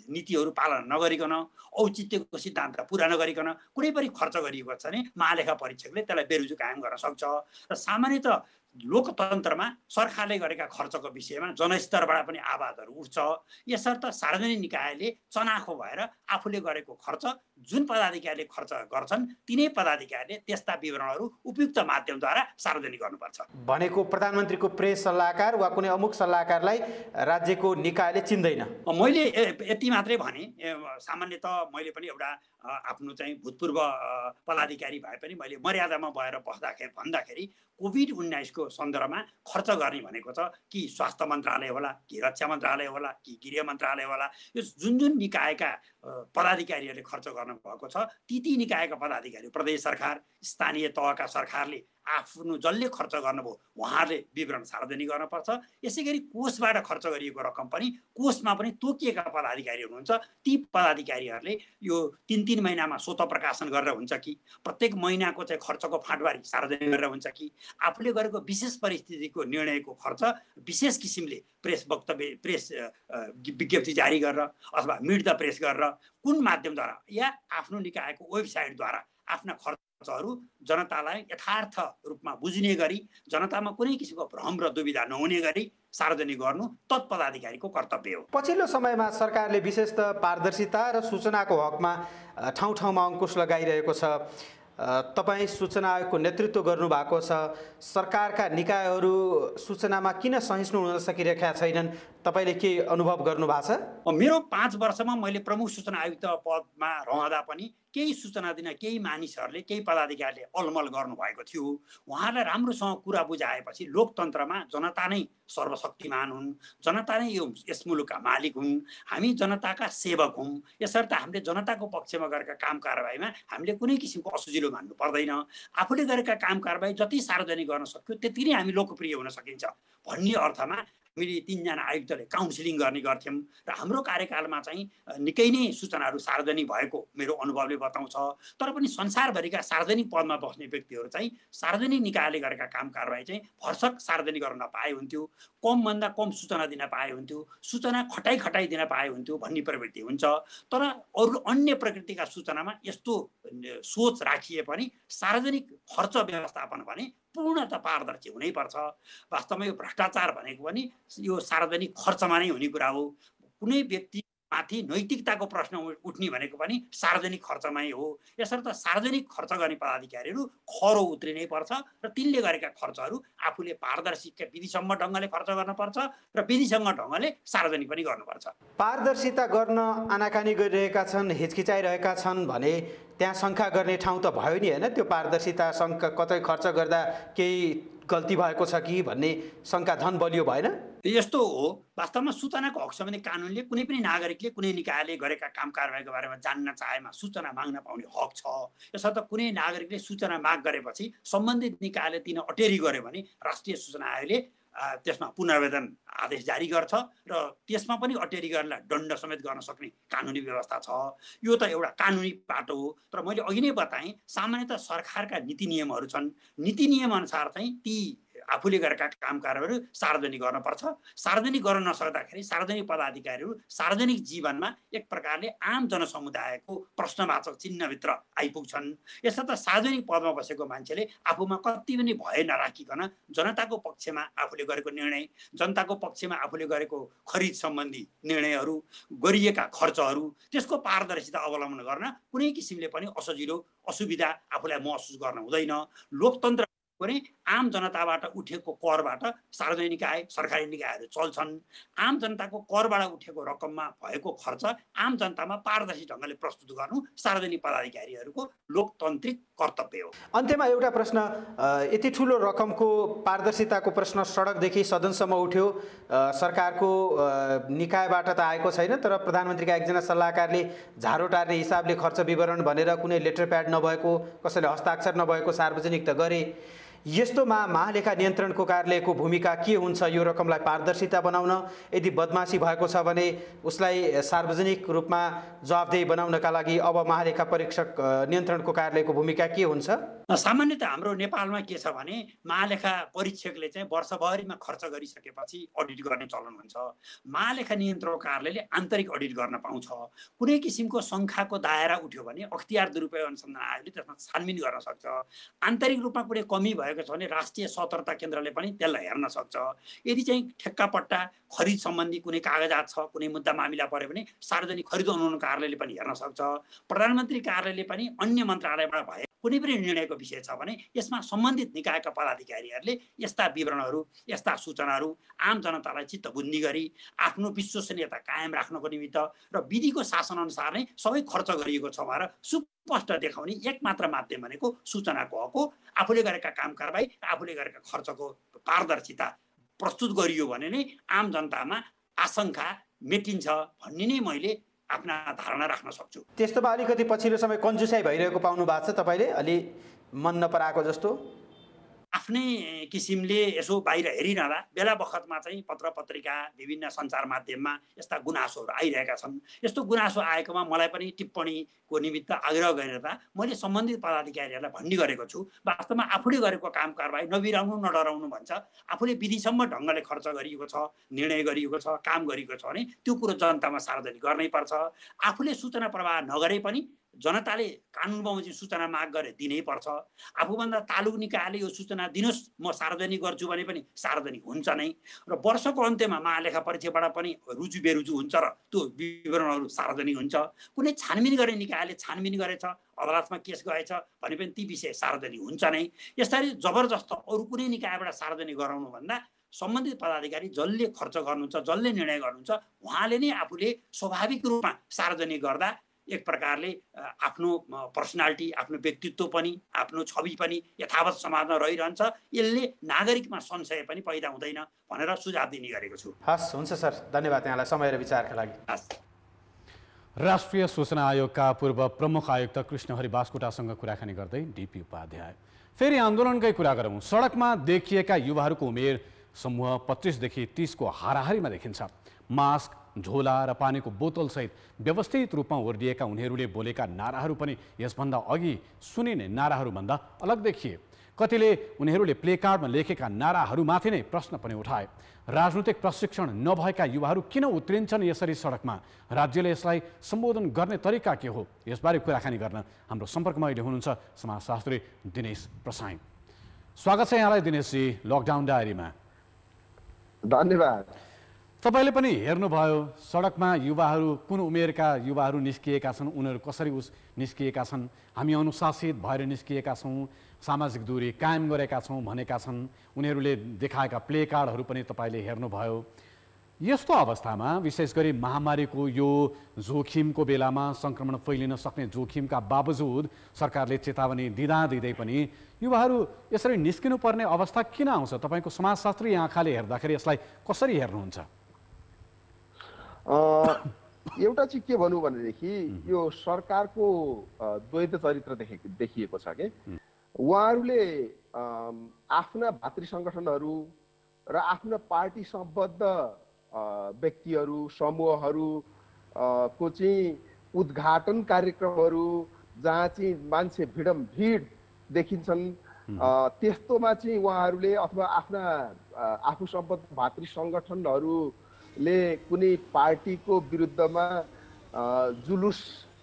नीतिहरू पालन नगरिकन, औचित्यको सिद्धान्त पुरा नगरिकन कुनै पनि खर्च गरिएको छ भने महालेखा परीक्षकले त्यसलाई बेरुजु कायम गर्न सक्छ। र सामान्यतः लोकतन्त्रमा सरकारले गरेका खर्चको विषयमा जनस्तरबाट पनि आवाजहरू उठ्छ। यसर्थ सार्वजनिक निकायले चनाखो भएर आफूले गरेको खर्च जुन पदाधिकारीले खर्च गर्छन् तिनै पदाधिकारीले त्यस्ता विवरणहरू उपयुक्त माध्यमद्वारा सार्वजनिक गर्नुपर्छ। भनेको प्रधानमन्त्रीको प्रेस सल्लाहकार वा कुनै अमुक सल्लाहकारलाई राज्यको निकायले चिन्दैन? मैले यति मात्रै भने, सामान्यतः मैले पनि एउटा आफ्नो चाहिँ भूतपूर्व पदाधिकारी भए पनि मैले मर्यादामा भएर भन्दाखेरि कोभिड-19 को सन्दर्भमा खर्च गर्ने भनेको छ कि स्वास्थ्य मन्त्रालय होला, कि रक्षा मन्त्रालय होला, कि गृह मन्त्रालय होला, यो जुन निकायका पदाधिकारीहरूले खर्च गर्नुभएको छ ती निकायका पदाधिकारी, प्रदेश सरकार, स्थानीय तहका सरकारले आफ्नो जसले खर्च गर्नुभयो उहाँहरूले विवरण सार्वजनिक गर्नुपर्छ। यसै गरी कोषबाट खर्च गरिएको रकम पनि कोषमा पनि तोकिएका पदाधिकारी हुनुहुन्छ, ती पदाधिकारीहरूले यो 3-3 महिनामा स्वतः प्रकाशन गरेर हुन्छ कि प्रत्येक महिनाको चाहिँ खर्चको फाँटबारी सार्वजनिक गरेर हुन्छ कि आफूले गरेको विशेष परिस्थितिको निर्णयको खर्च विशेष किसिमले प्रेस विज्ञप्ति जारी गरेर अथवा मिड द प्रेस गरेर कुन माध्यमद्वारा या आफ्नो निकायको वेबसाइटद्वारा आफ्ना खर्चहरू जनतालाई यथार्थ रूपमा बुझ्ने गरी, जनतामा कुनै किसिमको भ्रम र दुविधा नहुने गरी सार्वजनिक गर्नु तत्पदाधिकारीको कर्तव्य हो। पछिल्लो समयमा सरकारले विशेषतः पारदर्शिता र सूचनाको हकमा ठाउँ ठाउँमा अङ्कुश लगाइरहेको छ। तपाईँ सूचना आयोगको नेतृत्व गर्नुभएको छ। सरकारका निकायहरू सूचनामा किन सहिष्णु हुन सकिरहेका छैनन्? तपाईँले के अनुभव गर्नु भएको छ? मेरो 5 वर्षमा मैले प्रमुख सूचना आयुक्त पदमा रहँदा पनि केही सूचना दिन केही मानिसहरूले केही पदाधिकारीले अलमल गर्नुभएको थियो। उहाँलाई राम्रोसँग कुरा बुझाएपछि लोकतन्त्रमा जनता नै सर्वशक्तिमान हुन्, जनता नै यस मुलुकका मालिक हुन्, हामी जनताका सेवक हौँ। यसर्थ हामीले जनताको पक्षमा गरेका काम कारबाहीमा हामीले कुनै किसिमको असुजिलो मान्नु पर्दैन। आफूले गरेका काम कारबाही जति सार्वजनिक गर्न सक्यो त्यति नै हामी लोकप्रिय हुन सकिन्छ भन्ने अर्थमा हामीले 3 जना आयुक्तले काउन्सिलिङ गर्ने गर्थ्यौँ र हाम्रो कार्यकालमा चाहिँ निकै नै सूचनाहरू सार्वजनिक भएको मेरो अनुभवले बताउँछ। तर पनि संसारभरिका सार्वजनिक पदमा बस्ने व्यक्तिहरू चाहिँ सार्वजनिक निकायले गरेका काम कारबाही चाहिँ भरसक सार्वजनिक गर्न नपाए हुन्थ्यो, कमभन्दा कम सूचना दिन पाए हुन्थ्यो, सूचना खटाइ दिन पाए हुन्थ्यो भन्ने प्रवृत्ति हुन्छ। तर अरू अन्य प्रकृतिका सूचनामा यस्तो सोच राखिए पनि सार्वजनिक खर्च व्यवस्थापन भने पूर्णतः पारदर्शी हुनैपर्छ। वास्तवमा यो भ्रष्टाचार भनेको पनि यो सार्वजनिक खर्चमा नै हुने कुरा हो। कुनै व्यक्तिमाथि नैतिकताको प्रश्न उठ्ने भनेको पनि सार्वजनिक खर्चमै हो। यसर्थ सार्वजनिक खर्च गर्ने पदाधिकारीहरू खरो उत्रिनै पर्छ र तिनले गरेका खर्चहरू आफूले पारदर्शी विधिसम्म ढङ्गले खर्च गर्नुपर्छ र विधिसँग ढङ्गले सार्वजनिक पनि गर्नुपर्छ। पारदर्शिता गर्न आनाकानी गरिरहेका छन्, हिचकिचाइरहेका छन् भने त्यहाँ शङ्का गर्ने ठाउँ त भयो नि होइन? त्यो पारदर्शिता शङ्का कतै खर्च गर्दा केही गल्ती भएको छ कि भन्ने शङ्का झन् बलियो भएन? यस्तो हो, वास्तवमा सूचनाको हक सम्बन्धी कानुनले कुनै पनि नागरिकले कुनै निकायले गरेका काम कारबाहीको बारेमा जान्न चाहेमा सूचना माग्न पाउने हक छ। यसर्थ कुनै नागरिकले सूचना माग गरेपछि सम्बन्धित निकायले दिन अटेरी गर्यो भने राष्ट्रिय सूचना आयोगले त्यसमा पुनर्वेदन आदेश जारी गर्छ र त्यसमा पनि अटेरी गर्नलाई दण्ड समेत गर्न सक्ने कानुनी व्यवस्था छ। यो त एउटा कानुनी बाटो हो। तर मैले अघि नै बताएँ, सामान्यतः सरकारका नीति नियमहरू छन्। नीति नियम अनुसार चाहिँ ती आफूले गरेका काम कारबाहीहरू सार्वजनिक गर्नुपर्छ। सार्वजनिक गर्न नसक्दाखेरि सार्वजनिक पदाधिकारीहरू सार्वजनिक जीवनमा एक प्रकारले आम जनसमुदायको प्रश्नवाचक चिन्हभित्र आइपुग्छन्। यसर्थ सार्वजनिक पदमा बसेको मान्छेले आफूमा कति पनि भय नराखिकन जनताको पक्षमा आफूले गरेको निर्णय, जनताको पक्षमा आफूले गरेको खरिद सम्बन्धी निर्णयहरू, गरिएका खर्चहरू, त्यसको पारदर्शिता अवलम्बन गर्न कुनै किसिमले पनि असजिलो असुविधा आफूलाई महसुस गर्न हुँदैन। लोकतन्त्र पनि आम जनताबाट उठेको करबाट सार्वजनिक निकाय सरकारी निकायहरू चल्छन्। आम जनताको करबाट उठेको रकममा भएको खर्च आम जनतामा पारदर्शी ढङ्गले प्रस्तुत गर्नु सार्वजनिक पदाधिकारीहरूको लोकतान्त्रिक कर्तव्य हो। अन्त्यमा एउटा प्रश्न, यति ठुलो रकमको पारदर्शिताको प्रश्न सडकदेखि सदनसम्म उठ्यो, सरकारको निकायबाट त आएको छैन, तर प्रधानमन्त्रीका एकजना सल्लाहकारले झारो टार्ने हिसाबले खर्च विवरण भनेर कुनै लेटर प्याड नभएको, कसैले हस्ताक्षर नभएको सार्वजनिक त गरे। यस्तोमा महालेखा नियन्त्रणको कार्यालयको भूमिका के हुन्छ यो रकमलाई पारदर्शिता बनाउन? यदि बदमासी भएको छ भने उसलाई सार्वजनिक रूपमा जवाफदेही बनाउनका लागि अब महालेखा परीक्षक नियन्त्रणको कार्यालयको भूमिका के हुन्छ? सामान्यतः हाम्रो नेपालमा के छ भने महालेखा परीक्षकले चाहिँ वर्षभरिमा खर्च गरिसकेपछि अडिट गर्ने चलन हुन्छ। महालेखा नियन्त्रण कार्यालयले आन्तरिक अडिट गर्न पाउँछ। कुनै किसिमको शङ्काको दायरा उठ्यो भने अख्तियार दुरुपयोग अनुसन्धान आयोगले त्यसमा छानबिन गर्न सक्छ। आन्तरिक रूपमा कुनै कमी भएको छ भने राष्ट्रिय सतर्कता केन्द्रले पनि त्यसलाई हेर्न सक्छ। यदि चाहिँ ठेक्कापट्टा खरिद सम्बन्धी कुनै कागजात छ, कुनै मुद्दा मामिला पर्यो भने सार्वजनिक खरिद अनुमोदन कार्यालयले पनि हेर्न सक्छ। प्रधानमन्त्री कार्यालयले पनि अन्य मन्त्रालयबाट भए कुनै पनि निर्णयको विषय छ भने यसमा सम्बन्धित निकायका पदाधिकारीहरूले यस्ता विवरणहरू, यस्ता सूचनाहरू आम जनतालाई चित्तबुद्धि गरी आफ्नो विश्वसनीयता कायम राख्नको निमित्त र विधिको शासनअनुसार नै सबै खर्च गरिएको छ भनेर स्पष्ट देखाउने एकमात्र माध्यम भनेको सूचनाको हक हो। आफूले गरेका काम कारबाही, आफूले गरेका खर्चको पारदर्शिता प्रस्तुत गरियो भने नै आम जनतामा आशंका मेटिन्छ भन्ने नै मैले आफ्ना धारणा राख्न सक्छु। त्यस्तोमा अलिकति पछिल्लो समय कन्जुसाइ भइरहेको पाउनु भएको छ तपाईँले? अलि मन नपराएको जस्तो आफ्नै किसिमले यसो बाहिर हेरिरहँदा बेला बखतमा चाहिँ पत्र पत्रिका विभिन्न सञ्चार माध्यममा यस्ता गुनासोहरू आइरहेका छन्। यस्तो गुनासो आएकोमा मलाई पनि टिप्पणीको निमित्त आग्रह गरिरहँदा मैले सम्बन्धित पदाधिकारीहरूलाई भन्ने गरेको छु, वास्तवमा आफूले गरेको काम कारबाही नबिराउनु नडराउनु भन्छ। आफूले विधिसम्म ढङ्गले खर्च गरिएको छ, निर्णय गरिएको छ, काम गरिएको छ भने त्यो कुरो जनतामा सार्वजनिक गर्नै पर्छ। आफूले सूचना प्रवाह नगरे पनि जनताले कानुन बमोजिम सूचना माग गरे दिनै पर्छ। आफूभन्दा तालुक निकायले यो सूचना दिनुहोस् म सार्वजनिक गर्छु भने पनि सार्वजनिक हुन्छ नै। र वर्षको अन्त्यमा महालेखा परीक्षाबाट पनि रुजु बेरुजु हुन्छ र त्यो विवरणहरू सार्वजनिक हुन्छ। कुनै छानबिन गर्ने निकायले छानबिन गरेछ, अदालतमा केस गएछ भने पनि ती विषय सार्वजनिक हुन्छ नै। यसरी जबरजस्त अरू कुनै निकायबाट सार्वजनिक गराउनु भन्दा सम्बन्धित पदाधिकारी जसले खर्च गर्नुहुन्छ, जसले निर्णय गर्नुहुन्छ, उहाँले नै आफूले स्वाभाविक रूपमा सार्वजनिक गर्दा एक प्रकारले आफ्नो पर्सनालिटी, आफ्नो व्यक्तित्व पनि, आफ्नो छवि पनि यथावत समाजमा रहिरहन्छ। यसले नागरिकमा संशय पनि पैदा हुँदैन भनेर सुझाव दिने गरेको छु। हस्, हुन्छ सर, धन्यवाद यहाँलाई समय र विचारका लागि। हस्। राष्ट्रिय सूचना आयोगका पूर्व प्रमुख आयुक्त कृष्णहरि बास्कोटासँग कुराकानी गर्दै डिपी उपाध्याय। फेरि आन्दोलनकै कुरा गरौँ। सडकमा देखिएका युवाहरूको उमेर समूह 25 देखि 30 को हाराहारीमा देखिन्छ। मास्क, झोला र पानीको बोतलसहित व्यवस्थित रूपमा ओर्लिएका उनीहरूले बोलेका नाराहरू पनि यसभन्दा अघि सुनिने नाराहरूभन्दा अलग देखिए। कतिले उनीहरूले प्लेकार्डमा लेखेका नाराहरूमाथि नै प्रश्न पनि उठाए। राजनीतिक प्रशिक्षण नभएका युवाहरू किन उत्रिन्छन् यसरी सडकमा? राज्यले यसलाई सम्बोधन गर्ने तरिका के हो? यसबारे कुराकानी गर्न हाम्रो सम्पर्कमा अहिले हुनुहुन्छ समाजशास्त्री दिनेश प्रसाईं। स्वागत छ यहाँलाई दिनेशजी लकडाउन डायरीमा। धन्यवाद। तपाईँले पनि हेर्नुभयो सडकमा युवाहरू, कुन उमेरका युवाहरू निस्किएका छन्, उनीहरू कसरी निस्किएका छन्, हामी अनुशासित भएर निस्किएका छौँ, सामाजिक दूरी कायम गरेका छौँ भनेका छन्, उनीहरूले देखाएका प्ले कार्डहरू पनि तपाईँले हेर्नुभयो। यस्तो अवस्थामा विशेष गरी महामारीको यो जोखिमको बेलामा, सङ्क्रमण फैलिन सक्ने जोखिमका बावजुद सरकारले चेतावनी दिँदै पनि युवाहरू यसरी निस्किनुपर्ने अवस्था किन आउँछ? तपाईँको समाजशास्त्री आँखाले हेर्दाखेरि यसलाई कसरी हेर्नुहुन्छ? एउटा चाहिँ के भनौँ भनेदेखि यो सरकारको द्वैध चरित्र देखिएको छ कि उहाँहरूले आफ्ना भातृ सङ्गठनहरू र आफ्ना पार्टी सम्बद्ध व्यक्तिहरू, समूहहरू को चाहिँ उद्घाटन कार्यक्रमहरू जहाँ चाहिँ मान्छे भिड देखिन्छन् त्यस्तोमा चाहिँ उहाँहरूले अथवा आफ्ना आफू सम्बद्ध भातृ सङ्गठनहरूले कुनै पार्टीको विरुद्धमा जुलुस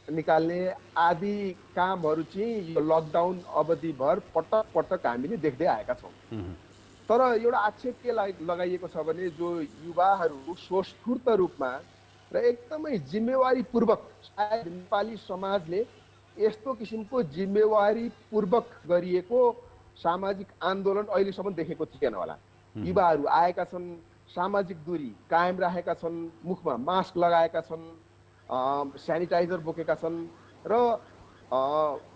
निकाल्ने आदि कामहरू चाहिँ यो लकडाउन अवधिभर पटक हामीले देख्दै आएका छौँ। तर एउटा आक्षेप के लगाइएको छ भने जो युवाहरू स्वस्फूर्त रूपमा र एकदमै जिम्मेवारीपूर्वक, सायद नेपाली समाजले यस्तो किसिमको जिम्मेवारीपूर्वक गरिएको सामाजिक आन्दोलन अहिलेसम्म देखेको थिएन होला। युवाहरू आएका छन्, सामाजिक दूरी कायम राखेका छन्, मुखमा मास्क लगाएका छन्, सेनिटाइजर बोकेका छन् र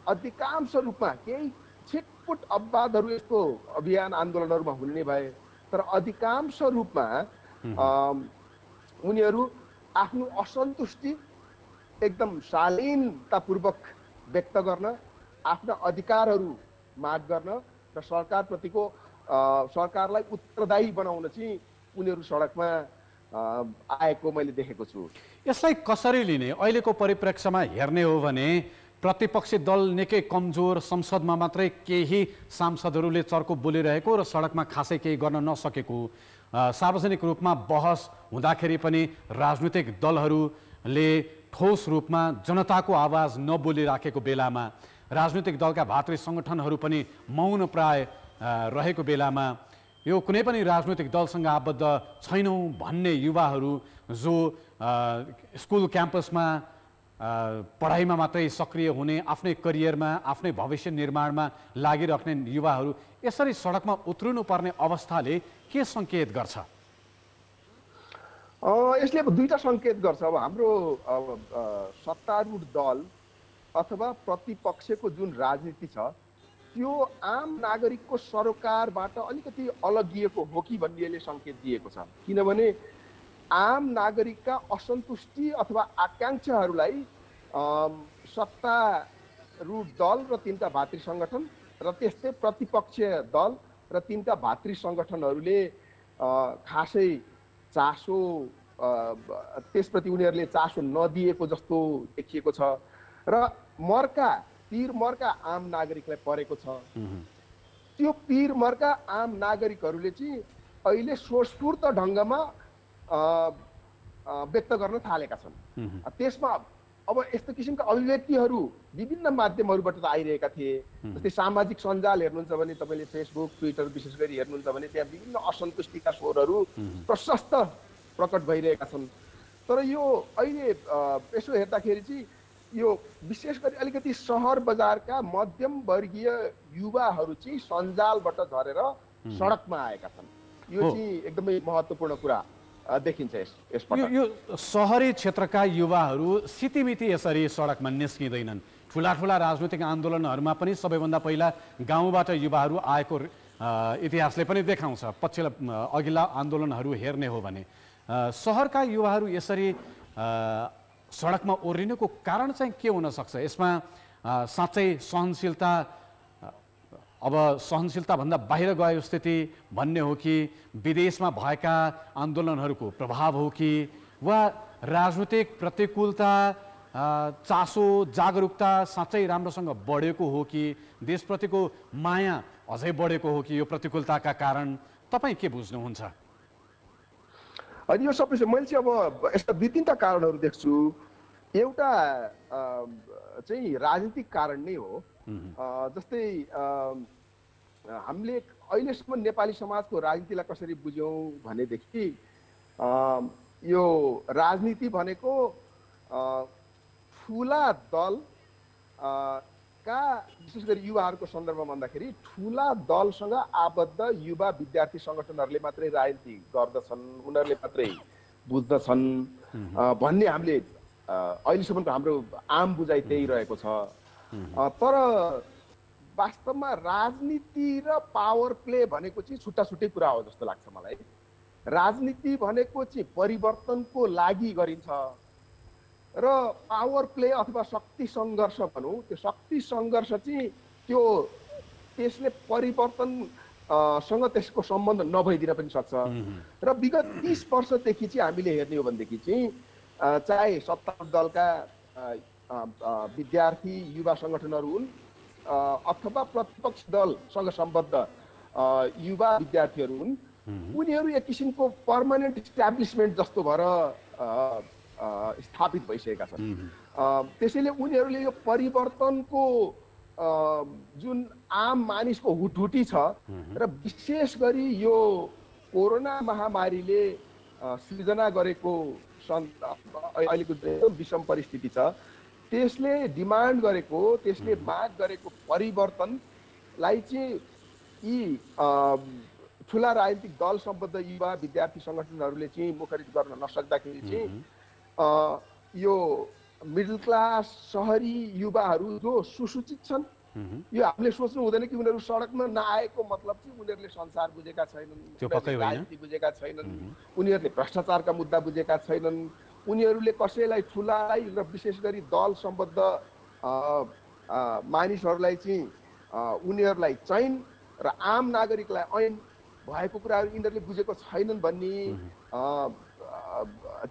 अधिकांश रूपमा केही छिटपुट अपवादहरू यस्तो अभियान आन्दोलनहरूमा हुने भए तर अधिकांश रूपमा उनीहरू आफ्नो असन्तुष्टि एकदम शालीनतापूर्वक व्यक्त गर्न, आफ्ना अधिकारहरू माग गर्न र सरकारप्रतिको सरकारलाई उत्तरदायी बनाउन चाहिँ उनीहरू सडकमा आएको मैले देखेको छु। यसलाई कसरी लिने? अहिलेको परिप्रेक्ष्यमा हेर्ने हो भने प्रतिपक्षी दल निकै कमजोर, संसदमा मात्रै केही सांसदहरूले चर्को बोलिरहेको र सडकमा खासै केही गर्न नसकेको, सार्वजनिक रूपमा बहस हुँदाखेरि पनि राजनीतिक दलहरूले ठोस रूपमा जनताको आवाज नबोलिराखेको बेलामा, राजनीतिक दलका भातृ सङ्गठनहरू पनि मौन प्राय रहेको बेलामा, यो कुनै पनि राजनीतिक दलसँग आबद्ध छैनौँ भन्ने युवाहरू जो स्कुल क्याम्पसमा पढाइमा मात्रै सक्रिय हुने, आफ्नै करियरमा, आफ्नै भविष्य निर्माणमा लागिराख्ने युवाहरू यसरी सडकमा उत्रिनुपर्ने अवस्थाले के सङ्केत गर्छ? यसले अब दुईटा सङ्केत गर्छ। अब हाम्रो सत्तारूढ दल अथवा प्रतिपक्षको जुन राजनीति छ त्यो आम नागरिकको सरोकारबाट अलिकति अलगिएको हो कि भन्ने यसले सङ्केत दिएको छ। किनभने आम नागरिकका असन्तुष्टि अथवा आकाङ्क्षाहरूलाई सत्तारूढ दल र तिनका भातृ सङ्गठन र त्यस्तै प्रतिपक्षीय दल र तिनका भातृ सङ्गठनहरूले खासै चासो त्यसप्रति उनीहरूले चासो नदिएको जस्तो देखिएको छ र पीर मर्का आम नागरिकलाई परेको छ। त्यो पीर मर्का आम नागरिकहरूले चाहिँ अहिले स्वस्फूर्त ढङ्गमा व्यक्त गर्न थालेका छन्। त्यसमा अब यस्तो किसिमका अभिव्यक्तिहरू विभिन्न माध्यमहरूबाट त आइरहेका थिए। जस्तै सामाजिक सञ्जाल हेर्नुहुन्छ भने तपाईँले फेसबुक, ट्विटर विशेष गरी हेर्नुहुन्छ भने त्यहाँ विभिन्न असन्तुष्टिका स्वरहरू प्रशस्त प्रकट भइरहेका छन्। तर यो अहिले यसो हेर्दाखेरि चाहिँ यो विशेष गरी अलिकति सहर बजारका मध्यम वर्गीय युवाहरू चाहिँ सञ्जालबाट झरेर सडकमा आएका छन्। यो चाहिँ एकदमै महत्त्वपूर्ण कुरा देखिन्छ यसपटक। यो सहरी क्षेत्रका युवाहरू सितिमिति यसरी सडकमा निस्किँदैनन्। ठुला ठुला राजनैतिक आन्दोलनहरूमा पनि सबैभन्दा पहिला गाउँबाट युवाहरू आएको इतिहासले पनि देखाउँछ। पछिल्ला अघिल्ला आन्दोलनहरू हेर्ने हो भने सहरका युवाहरू यसरी सडकमा ओर्लिनुको कारण चाहिँ के हुन सक्छ? यसमा साँच्चै सहनशीलता, अब सहनशीलताभन्दा बाहिर गएको स्थिति भन्ने हो कि विदेशमा भएका आन्दोलनहरूको प्रभाव हो कि वा राजनीतिक प्रतिकूलता, चासो, जागरुकता साँच्चै राम्रोसँग बढेको हो कि देशप्रतिको माया अझै बढेको हो कि यो प्रतिकूलताका कारण? तपाईँ के बुझ्नुहुन्छ? अनि यो सबै मैले चाहिँ अब यस्ता दुई तिनवटा कारणहरू देख्छु। एउटा चाहिँ राजनीतिक कारण नै हो। जस्तै हामीले अहिलेसम्म नेपाली समाजको राजनीतिलाई कसरी बुझ्यौँ भनेदेखि यो राजनीति भनेको ठुला दल का विशेष गरी युवाहरूको सन्दर्भमा भन्दाखेरि ठुला दलसँग आबद्ध युवा विद्यार्थी सङ्गठनहरूले मात्रै राजनीति गर्दछन्, उनीहरूले मात्रै बुझ्दछन् भन्ने हामीले अहिलेसम्मको हाम्रो आम बुझाइ त्यही रहेको छ। तर वास्तवमा राजनीति र पावर प्ले भनेको चाहिँ छुट्टा छुट्टै कुरा हो जस्तो लाग्छ मलाई। राजनीति भनेको चाहिँ परिवर्तनको लागि गरिन्छ र पावर प्ले अथवा शक्ति सङ्घर्ष भनौँ, त्यो शक्ति सङ्घर्ष चाहिँ त्यसले परिवर्तनसँग त्यसको सम्बन्ध नभइदिन पनि सक्छ। र विगत 30 वर्षदेखि चाहिँ हामीले हेर्ने हो भनेदेखि चाहिँ चाहे सत्तारूढ दलका विद्यार्थी युवा सङ्गठनहरू हुन् अथवा प्रतिपक्ष दलसँग सम्बद्ध युवा विद्यार्थीहरू हुन्, उनीहरू एक किसिमको पर्मानेन्ट इस्टाब्लिसमेन्ट जस्तो भएर स्थापित भइसकेका छन्। त्यसैले उनीहरूले यो परिवर्तनको जुन आम मानिसको हुटहुटी छ र विशेष गरी यो कोरोना महामारीले सृजना गरेको अहिलेको एकदम विषम परिस्थिति छ, त्यसले डिमान्ड गरेको, त्यसले माग गरेको परिवर्तनलाई चाहिँ यी ठुला राजनीतिक दल सम्बद्ध युवा विद्यार्थी सङ्गठनहरूले चाहिँ मुखरित गर्न नसक्दाखेरि चाहिँ यो मिडल क्लास सहरी युवाहरू जो सुसूचित छन्, यो हामीले सोच्नु हुँदैन कि उनीहरू सडकमा नआएको मतलब चाहिँ उनीहरूले संसार बुझेका छैनन्, राजनीति बुझेका छैनन्, उनीहरूले भ्रष्टाचारका मुद्दा बुझेका छैनन्, उनीहरूले कसैलाई ठुलाई र विशेष गरी दल सम्बद्ध मानिसहरूलाई चाहिँ उनीहरूलाई चैन र आम नागरिकलाई ऐन भएको कुराहरू यिनीहरूले बुझेको छैनन् भन्ने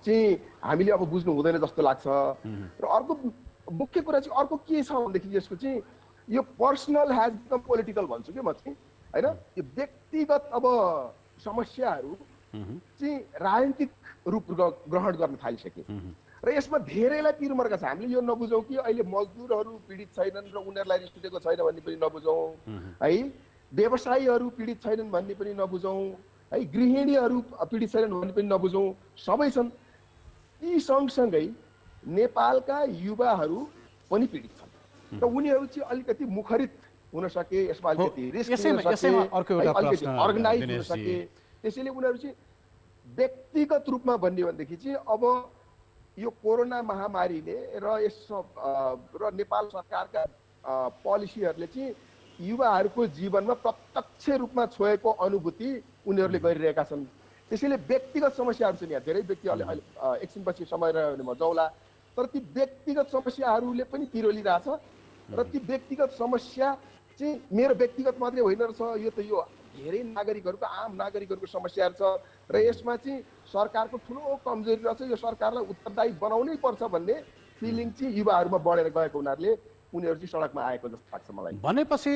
चाहिँ हामीले अब बुझ्नु हुँदैन जस्तो लाग्छ। र अर्को मुख्य कुरा चाहिँ अर्को के छ भनेदेखि यसको चाहिँ यो पर्सनल हेज बिकम पोलिटिकल भन्छु कि म चाहिँ, होइन? यो व्यक्तिगत अब समस्याहरू चाहिँ राजनीतिक रूप ग्रहण गर्न थालिसके र यसमा धेरैलाई पिरमर्का छ। हामीले यो नबुझौँ कि अहिले मजदुरहरू पीडित छैनन् र उनीहरूलाई रिस उठेको छैन भन्ने पनि नबुझौँ, है? व्यवसायीहरू पीडित छैनन् भन्ने पनि नबुझौँ, है? गृहिणीहरू पीडित छैनन् भन्ने पनि नबुझौँ, सबै छन्। यी सँगसँगै नेपालका युवाहरू पनि पीडित छन् र उनीहरू चाहिँ अलिकति मुखरित हुन सके, यसमा अलिकति रिस्क हुन सके, अलिकति अर्गनाइज हुन सके। त्यसैले उनीहरू चाहिँ व्यक्तिगत रूपमा भन्ने भनेदेखि चाहिँ अब यो कोरोना महामारीले र नेपाल सरकारका पोलिसीहरूले चाहिँ युवाहरूको जीवनमा प्रत्यक्ष रूपमा छोएको अनुभूति उनीहरूले गरिरहेका छन्। त्यसैले व्यक्तिगत समस्याहरू चाहिँ यहाँ धेरै व्यक्तिहरूले एकछिनपछि समय रह्यो भने म जाउँला, तर ती व्यक्तिगत समस्याहरूले पनि पिरोलिरहेछ र ती व्यक्तिगत समस्या चाहिँ मेरो व्यक्तिगत मात्रै होइन रहेछ, यो त यो धेरै नागरिकहरूको, आम नागरिकहरूको समस्याहरू छ र यसमा चाहिँ सरकारको ठुलो कमजोरी रहेछ, यो सरकारलाई उत्तरदायी बनाउनै पर्छ भन्ने फिलिङ चाहिँ युवाहरूमा बढेर गएको उनीहरू चाहिँ सडकमा आएको जस्तो लाग्छ मलाई। भनेपछि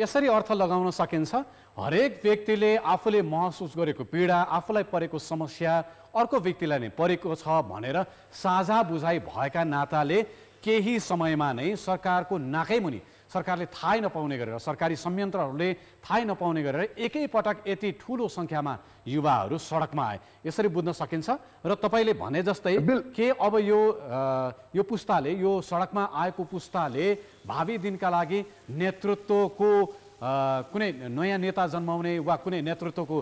यसरी अर्थ लगाउन सकिन्छ, हरेक व्यक्तिले आफूले महसुस गरेको पीडा, आफूलाई परेको समस्या अर्को व्यक्तिलाई नै परेको छ भनेर साझा बुझाइ भएका नाताले केही समयमा नै सरकारको नाकैमुनि, सरकारले थाहै नपाउने गरेर, सरकारी संयन्त्रहरूले थाहै नपाउने गरेर एकैपटक यति ठुलो सङ्ख्यामा युवाहरू सडकमा आए, यसरी बुझ्न सकिन्छ। र तपाईँले भने जस्तै के अब यो पुस्ताले, यो सडकमा आएको पुस्ताले भावी दिनका लागि नेतृत्वको कुनै नयाँ नेता जन्माउने वा कुनै नेतृत्वको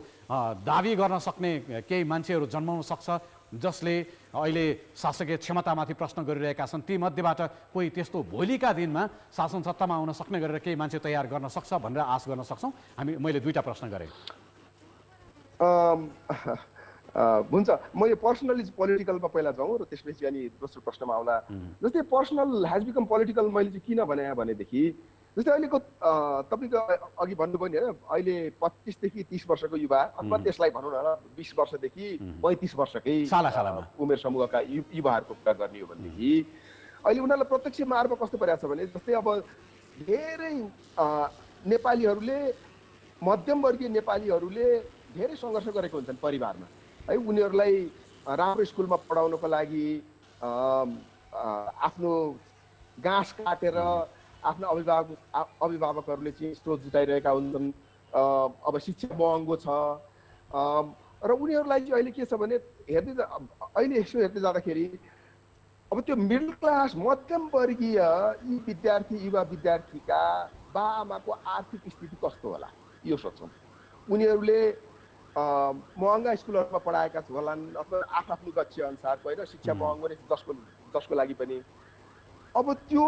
दावी गर्न सक्ने केही मान्छेहरू जन्माउन सक्छ जसले अहिले शासकीय क्षमतामाथि प्रश्न गरिरहेका छन्। ती मध्येबाट कोही त्यस्तो भोलिका दिनमा शासन सत्तामा आउन सक्ने गरेर केही मान्छे तयार गर्न सक्छ भनेर आश गर्न सक्छौँ। मैले दुईटा प्रश्न गरेँ। हुन्छ, म यो पर्सनली पोलिटिकलमा पहिला जाउँ र त्यसपछि अनि दोस्रो प्रश्नमा आउला। जस्तै पर्सनल हेज बिकम पोलिटिकल मैले चाहिँ किन भनेदेखि जस्तै अहिलेको तपाईँको अघि भन्नुभयो नि होइन, अहिले 25 देखि 30 वर्षको युवा अथवा त्यसलाई भनौँ न 20 वर्षदेखि 35 वर्षकै उमेर समूहका युवाहरूको कुरा गर्ने हो भनेदेखि अहिले उनीहरूलाई प्रत्यक्ष मारमा कस्तो परिरहेको छ भने जस्तै अब धेरै नेपालीहरूले मध्यमवर्गीय नेपालीहरूले धेरै सङ्घर्ष गरेको हुन्छन् परिवारमा है। उनीहरूलाई राम्रो स्कुलमा पढाउनको लागि आफ्नो घाँस काटेर आफ्नो अभिभावकहरूले चाहिँ स्रोत जुटाइरहेका हुन्छन्। अब शिक्षा महँगो छ र उनीहरूलाई चाहिँ अहिले के छ भने अहिले यसो हेर्दै जाँदाखेरि अब त्यो मिडल क्लास मध्यमवर्गीय यी विद्यार्थी युवा विद्यार्थीका बाआमाको आर्थिक स्थिति कस्तो होला यो सोच्छौँ। उनीहरूले महँगा स्कुलहरूमा पढाएका होलान् अथवा आफ्नो गच्छे अनुसारको होइन, शिक्षा महँगो नै जसको लागि पनि अब त्यो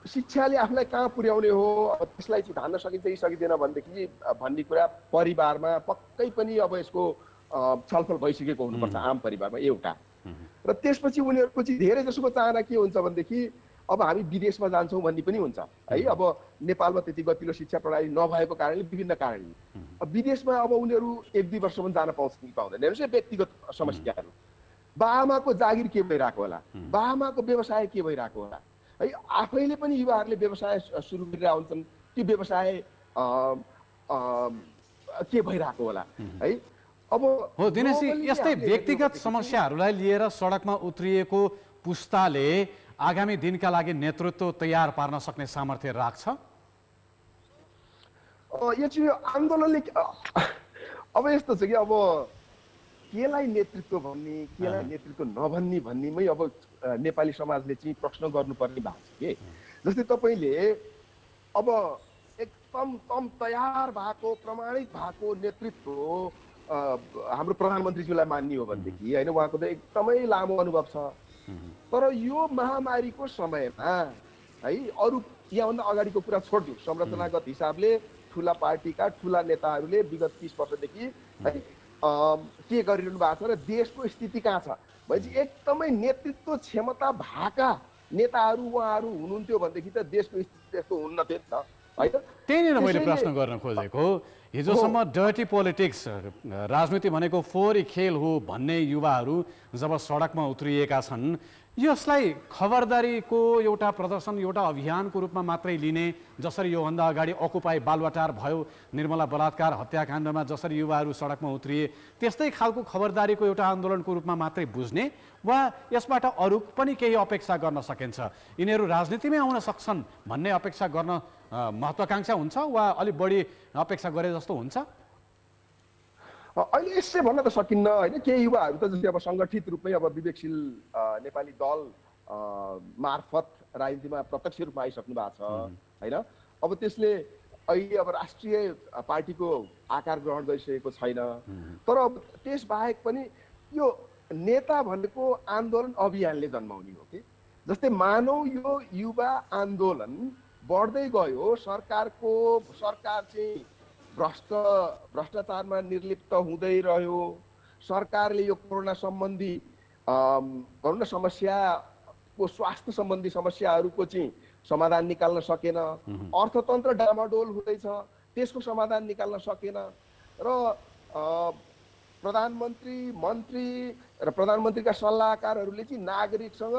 शिक्षाले आफूलाई कहाँ पुर्याउने हो, अब त्यसलाई चाहिँ धान्न सकिन्छ कि सकिँदैन भनेदेखि भन्ने कुरा परिवारमा पक्कै पनि अब यसको छलफल भइसकेको हुनुपर्छ आम परिवारमा एउटा। र त्यसपछि उनीहरूको चाहिँ धेरै जसोको चाहना के हुन्छ भनेदेखि अब हामी विदेशमा जान्छौँ भन्ने पनि हुन्छ है। अब नेपालमा त्यति गतिलो शिक्षा प्रणाली नभएको कारणले विभिन्न कारणले विदेशमा अब उनीहरू 1-2 वर्षसम्म जान पाउँछन् कि पाउँदैन, हेर्नुहोस् है व्यक्तिगत समस्याहरू। बाआमाको जागिर के भइरहेको होला, बाआमाको व्यवसाय के भइरहेको होला है। आफैले पनि युवाहरूले व्यवसाय सुरु गरेर हुन्छन्, त्यो व्यवसाय के भइरहेको होला है। अब हो दिनेशजी, यस्तै व्यक्तिगत समस्याहरूलाई लिएर सडकमा उत्रिएको पुस्ताले आगामी दिनका लागि नेतृत्व तयार पार्न सक्ने सामर्थ्य राख्छ? यो चाहिँ आन्दोलनले अब यस्तो छ कि अब केलाई नेतृत्व भन्ने केलाई नेतृत्व नभन्ने भन्नेमै अब नेपाली समाजले चाहिँ प्रश्न गर्नुपर्ने भएको छ कि। जस्तै तपाईँले अब एकदम तयार भएको प्रमाणित भएको नेतृत्व हाम्रो प्रधानमन्त्रीज्यूलाई मान्ने हो भनेदेखि होइन, उहाँको त एकदमै लामो अनुभव छ। तर यो महामारीको समयमा है अरू यहाँभन्दा अगाडिको कुरा छोडिदिउँ, संरचनागत हिसाबले ठुला पार्टीका ठुला नेताहरूले विगत 30 वर्षदेखि है के गरिरहनु भएको छ र देशको स्थिति कहाँ छ भनेपछि एकदमै नेतृत्व क्षमता भएका नेताहरू उहाँहरू हुनुहुन्थ्यो भनेदेखि त देशको स्थिति त्यस्तो हुन्न थियो नि त है। त्यहीँनिर मैले प्रश्न गर्न खोजेको, हिजोसम्म डर्टी पोलिटिक्स राजनीति भनेको फोहोरी खेल हो भन्ने युवाहरू जब सडकमा उत्रिएका छन्, यसलाई खबरदारीको एउटा प्रदर्शन एउटा अभियानको रूपमा मात्रै लिने, जसरी योभन्दा अगाडि अकुपाई बालवाटार भयो, निर्मला बलात्कार हत्याकाण्डमा जसरी युवाहरू सडकमा उत्रिए त्यस्तै खालको खबरदारीको एउटा आन्दोलनको रूपमा मात्रै बुझ्ने, वा यसबाट अरू पनि केही अपेक्षा गर्न सकिन्छ? यिनीहरू राजनीतिमै आउन सक्छन् भन्ने अपेक्षा गर्न महत्त्वाकांक्षा हुन्छ वा अलिक बढी अपेक्षा गरे जस्तो हुन्छ? अहिले यसै भन्न त सकिन्न होइन। केही युवाहरू त जस्तै अब सङ्गठित रूपमै अब विवेकशील नेपाली दल मार्फत राजनीतिमा प्रत्यक्ष रूपमा आइसक्नु भएको छ होइन। अब त्यसले अहिले अब राष्ट्रिय पार्टीको आकार ग्रहण गरिसकेको छैन। तर अब त्यसबाहेक पनि यो नेता भनेको आन्दोलन अभियानले जन्माउने हो कि। जस्तै मानौ यो युवा आन्दोलन बढ्दै गयो, सरकार चाहिँ भ्रष्टाचारमा निर्लिप्त हुँदै रह्यो, सरकारले यो कोरोना सम्बन्धी भनौँ न समस्याको स्वास्थ्य सम्बन्धी समस्याहरूको चाहिँ समाधान निकाल्न सकेन, अर्थतन्त्र डामाडोल हुँदैछ त्यसको समाधान निकाल्न सकेन र प्रधानमन्त्री मन्त्री र प्रधानमन्त्रीका सल्लाहकारहरूले चाहिँ नागरिकसँग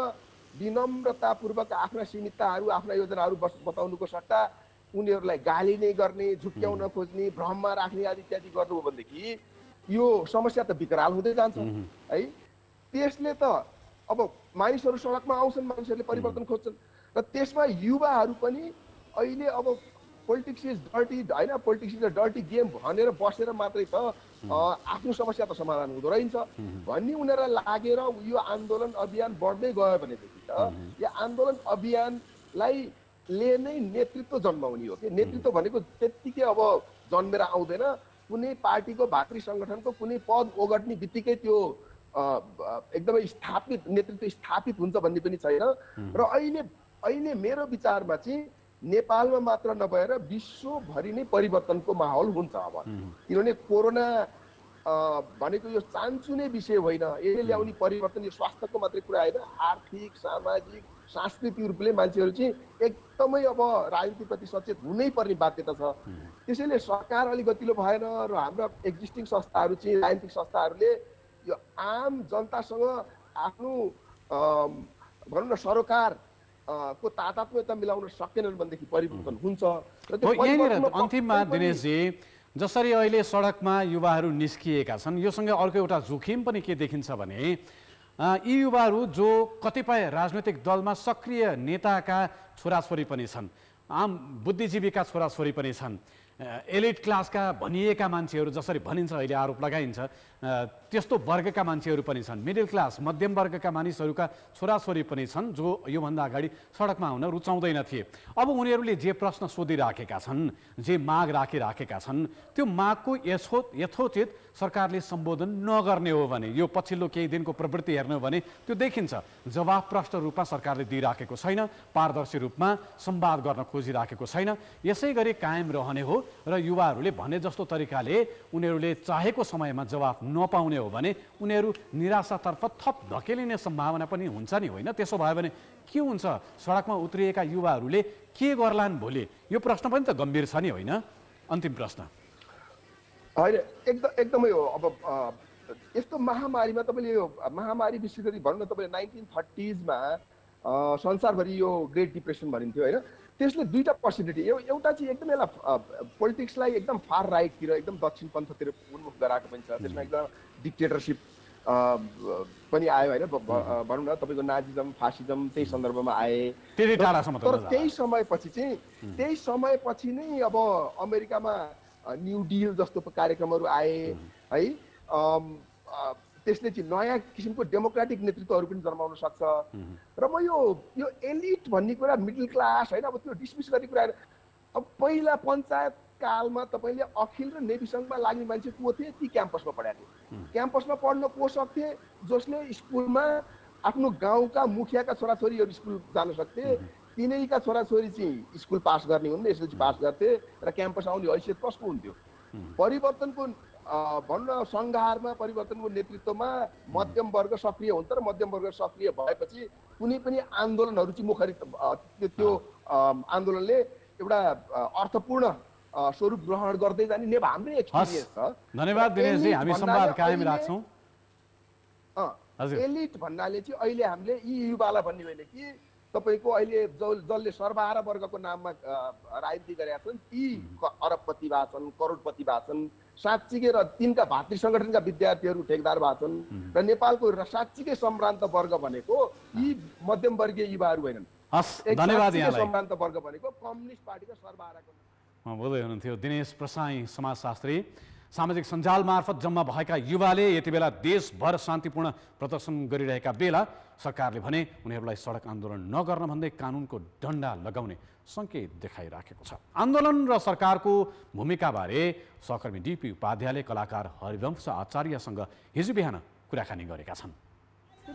विनम्रतापूर्वक आफ्ना सीमितताहरू आफ्ना योजनाहरू बताउनुको सट्टा उनीहरूलाई गाली नै गर्ने, झुक्क्याउन खोज्ने, भ्रममा राख्ने आदि इत्यादि गर्नु हो भनेदेखि यो समस्या त विकराल हुँदै जान्छ है। त्यसले त अब मानिसहरू सडकमा आउँछन्, मानिसहरूले परिवर्तन खोज्छन् र त्यसमा युवाहरू पनि अहिले अब पोलिटिक्स इज डर्टी होइन, politics is a dirty game भनेर बसेर मात्रै त आफ्नो समस्या त समाधान हुँदो रहेछ भन्ने उनीहरूलाई लागेर यो आन्दोलन अभियान बढ्दै गयो भनेदेखि त यो आन्दोलन अभियानलाई ले नै नेतृत्व जन्माउने हो कि नेतृत्व भनेको त्यत्तिकै अब जन्मेर आउँदैन कुनै पार्टीको भातृ सङ्गठनको कुनै पद ओगट्ने बित्तिकै त्यो एकदमै स्थापित नेतृत्व स्थापित हुन्छ भन्ने पनि छैन र अहिले मेरो विचारमा चाहिँ नेपालमा मात्र नभएर विश्वभरि नै परिवर्तनको माहौल हुन्छ अब किनभने कोरोना भनेको यो चान्चुने विषय होइन यसले ल्याउने परिवर्तन यो स्वास्थ्यको मात्रै कुरा होइन आर्थिक सामाजिक सांस्कृतिक रूपले मान्छेहरू चाहिँ एकदमै अब राजनीतिप्रति सचेत हुनै पर्ने बाध्यता छ त्यसैले सरकार अलि गतिलो भएन र हाम्रा एक्जिस्टिङ संस्थाहरू चाहिँ राजनीतिक संस्थाहरूले यो आम जनतासँग आफ्नो भनौँ न सरोकार को तादात्म्यता मिलाउन सकेनन् भनेदेखि परिवर्तन हुन्छ र त्यो यहीँनिर अन्तिममा दिनेशजी जसरी अहिले सडकमा युवाहरू निस्किएका छन् योसँग अर्को एउटा जोखिम पनि के देखिन्छ भने यी युवाहरू जो कतिपय राजनैतिक दलमा सक्रिय नेताका छोराछोरी पनि छन् आम बुद्धिजीवीका छोराछोरी पनि छन् एलिट क्लासका भनिएका मान्छेहरू जसरी भनिन्छ अहिले आरोप लगाइन्छ त्यस्तो वर्गका मान्छेहरू पनि छन् मिडल क्लास मध्यम वर्गका मानिसहरूका छोराछोरी पनि छन् जो योभन्दा अगाडि सडकमा आउन रुचाउँदैन थिए अब उनीहरूले जे प्रश्न सोधिराखेका छन् जे माग राखिराखेका छन् त्यो मागको यथोचित सरकारले सम्बोधन नगर्ने हो भने यो पछिल्लो केही दिनको प्रवृत्ति हेर्ने हो भने त्यो देखिन्छ जवाफप्रष्ट रूपमा सरकारले दिइराखेको छैन पारदर्शी रूपमा संवाद गर्न खोजिराखेको छैन यसै गरी कायम रहने हो र युवाहरूले भने जस्तो तरिकाले उनीहरूले चाहेको समयमा जवाफ नपाउने हो भने उनीहरू निराशातर्फ थप धकेलिने सम्भावना पनि हुन्छ नि होइन त्यसो भयो भने के हुन्छ सडकमा उत्रिएका युवाहरूले के गर्लान् भोलि यो प्रश्न पनि त गम्भीर छ नि होइन अन्तिम प्रश्न होइन एकदमै हो अब यस्तो महामारीमा तपाईँले यो महामारी विशेष गरी भनौँ न तपाईँले 1930s संसारभरि यो ग्रेट डिप्रेसन भनिन्थ्यो होइन त्यसले दुईटा पर्सनालिटी एउटा चाहिँ एकदम यसलाई पोलिटिक्सलाई एकदम फार राइटतिर एकदम दक्षिणपन्थतिर उन्मुख गराएको पनि छ त्यसमा एकदम डिक्टेटरसिप पनि आयो होइन भनौँ न तपाईँको नाजिजम फासिजम त्यही सन्दर्भमा आए तर त्यही समयपछि नै अब अमेरिकामा न्यू डिल जस्तो कार्यक्रमहरू आए है त्यसले चाहिँ नयाँ किसिमको डेमोक्रेटिक नेतृत्वहरू पनि जन्माउन सक्छ र म यो एलिट भन्ने कुरा मिडल क्लास होइन अब त्यो डिसमिस गर्ने कुरा अब पहिला पञ्चायत कालमा तपाईँले अखिल र नेभी सङ्घमा लाग्ने मान्छे को थिए ती क्याम्पसमा पढाएको थिए क्याम्पसमा पढ्न को सक्थे जसले स्कुलमा आफ्नो गाउँका मुखियाका छोराछोरीहरू स्कुल जान सक्थे तिनैका छोराछोरी चाहिँ स्कुल पास गर्ने हुन् एसएलसी पास गर्थे र क्याम्पस आउने हैसियत कसको हुन्थ्यो परिवर्तनको भन्न सङ्घारमा परिवर्तनको नेतृत्वमा मध्यम वर्ग सक्रिय हुन्छ र मध्यम वर्ग सक्रिय भएपछि कुनै पनि आन्दोलनहरू चाहिँ मुखरित त्यो आन्दोलनले एउटा अर्थपूर्ण स्वरूप ग्रहण गर्दै जाने हाम्रै एक्सपिरियन्स छ धन्यवाद दिनेशजी हामी संवाद कायम राख्छौँ एलिट भन्नाले चाहिँ अहिले हामीले यी युवालाई भन्ने होइन कि तपाईँको अहिले जसले सर्वहारा वर्गको नाममा राजनीति गरेका छन् ती अरबपति भए छन् करोडपति भए छन् साँच्चीकै र तिनका भातृ सङ्गठनका विद्यार्थीहरू ठेकदार भए छन् र नेपालको साँच्चीकै सम्भ्रान्त वर्ग भनेको यी मध्यम वर्गीय युवाहरू होइनन् सम्भ्रान्त वर्ग भनेको कम्युनिस्ट पार्टीको सर्वहाराको बोल्दै हुनुहुन्थ्यो दिनेश प्रसाई समाजशास्त्री सामाजिक सञ्जाल मार्फत जम्मा भएका युवाले यति बेला देशभर शान्तिपूर्ण प्रदर्शन गरिरहेका बेला सरकारले भने उनीहरूलाई सडक आन्दोलन नगर्न भन्दै कानुनको डन्डा लगाउने सङ्केत देखाइराखेको छ आन्दोलन र सरकारको भूमिकाबारे सहकर्मी डिपी उपाध्यायले कलाकार हरिवंश आचार्यसँग हिजो बिहान कुराकानी गरेका छन्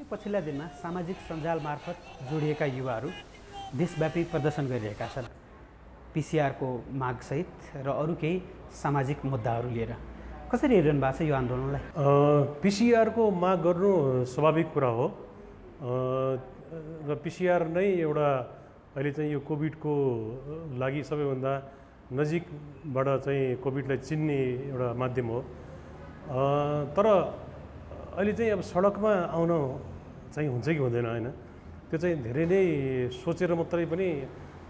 पछिल्ला दिनमा सामाजिक सञ्जाल मार्फत जोडिएका युवाहरू देशव्यापी प्रदर्शन गरिरहेका छन् पिसिआरको मागसहित र अरू केही सामाजिक मुद्दाहरू लिएर कसरी हेरिरहनु भएको छ यो आन्दोलनलाई पिसिआरको माग गर्नु स्वाभाविक कुरा हो र पिसिआर नै एउटा अहिले चाहिँ यो कोभिडको लागि सबैभन्दा नजिकबाट चाहिँ कोभिडलाई चिन्ने एउटा माध्यम हो तर अहिले चाहिँ अब सडकमा आउन चाहिँ हुन्छ कि हुँदैन होइन त्यो चाहिँ धेरै नै सोचेर मात्रै पनि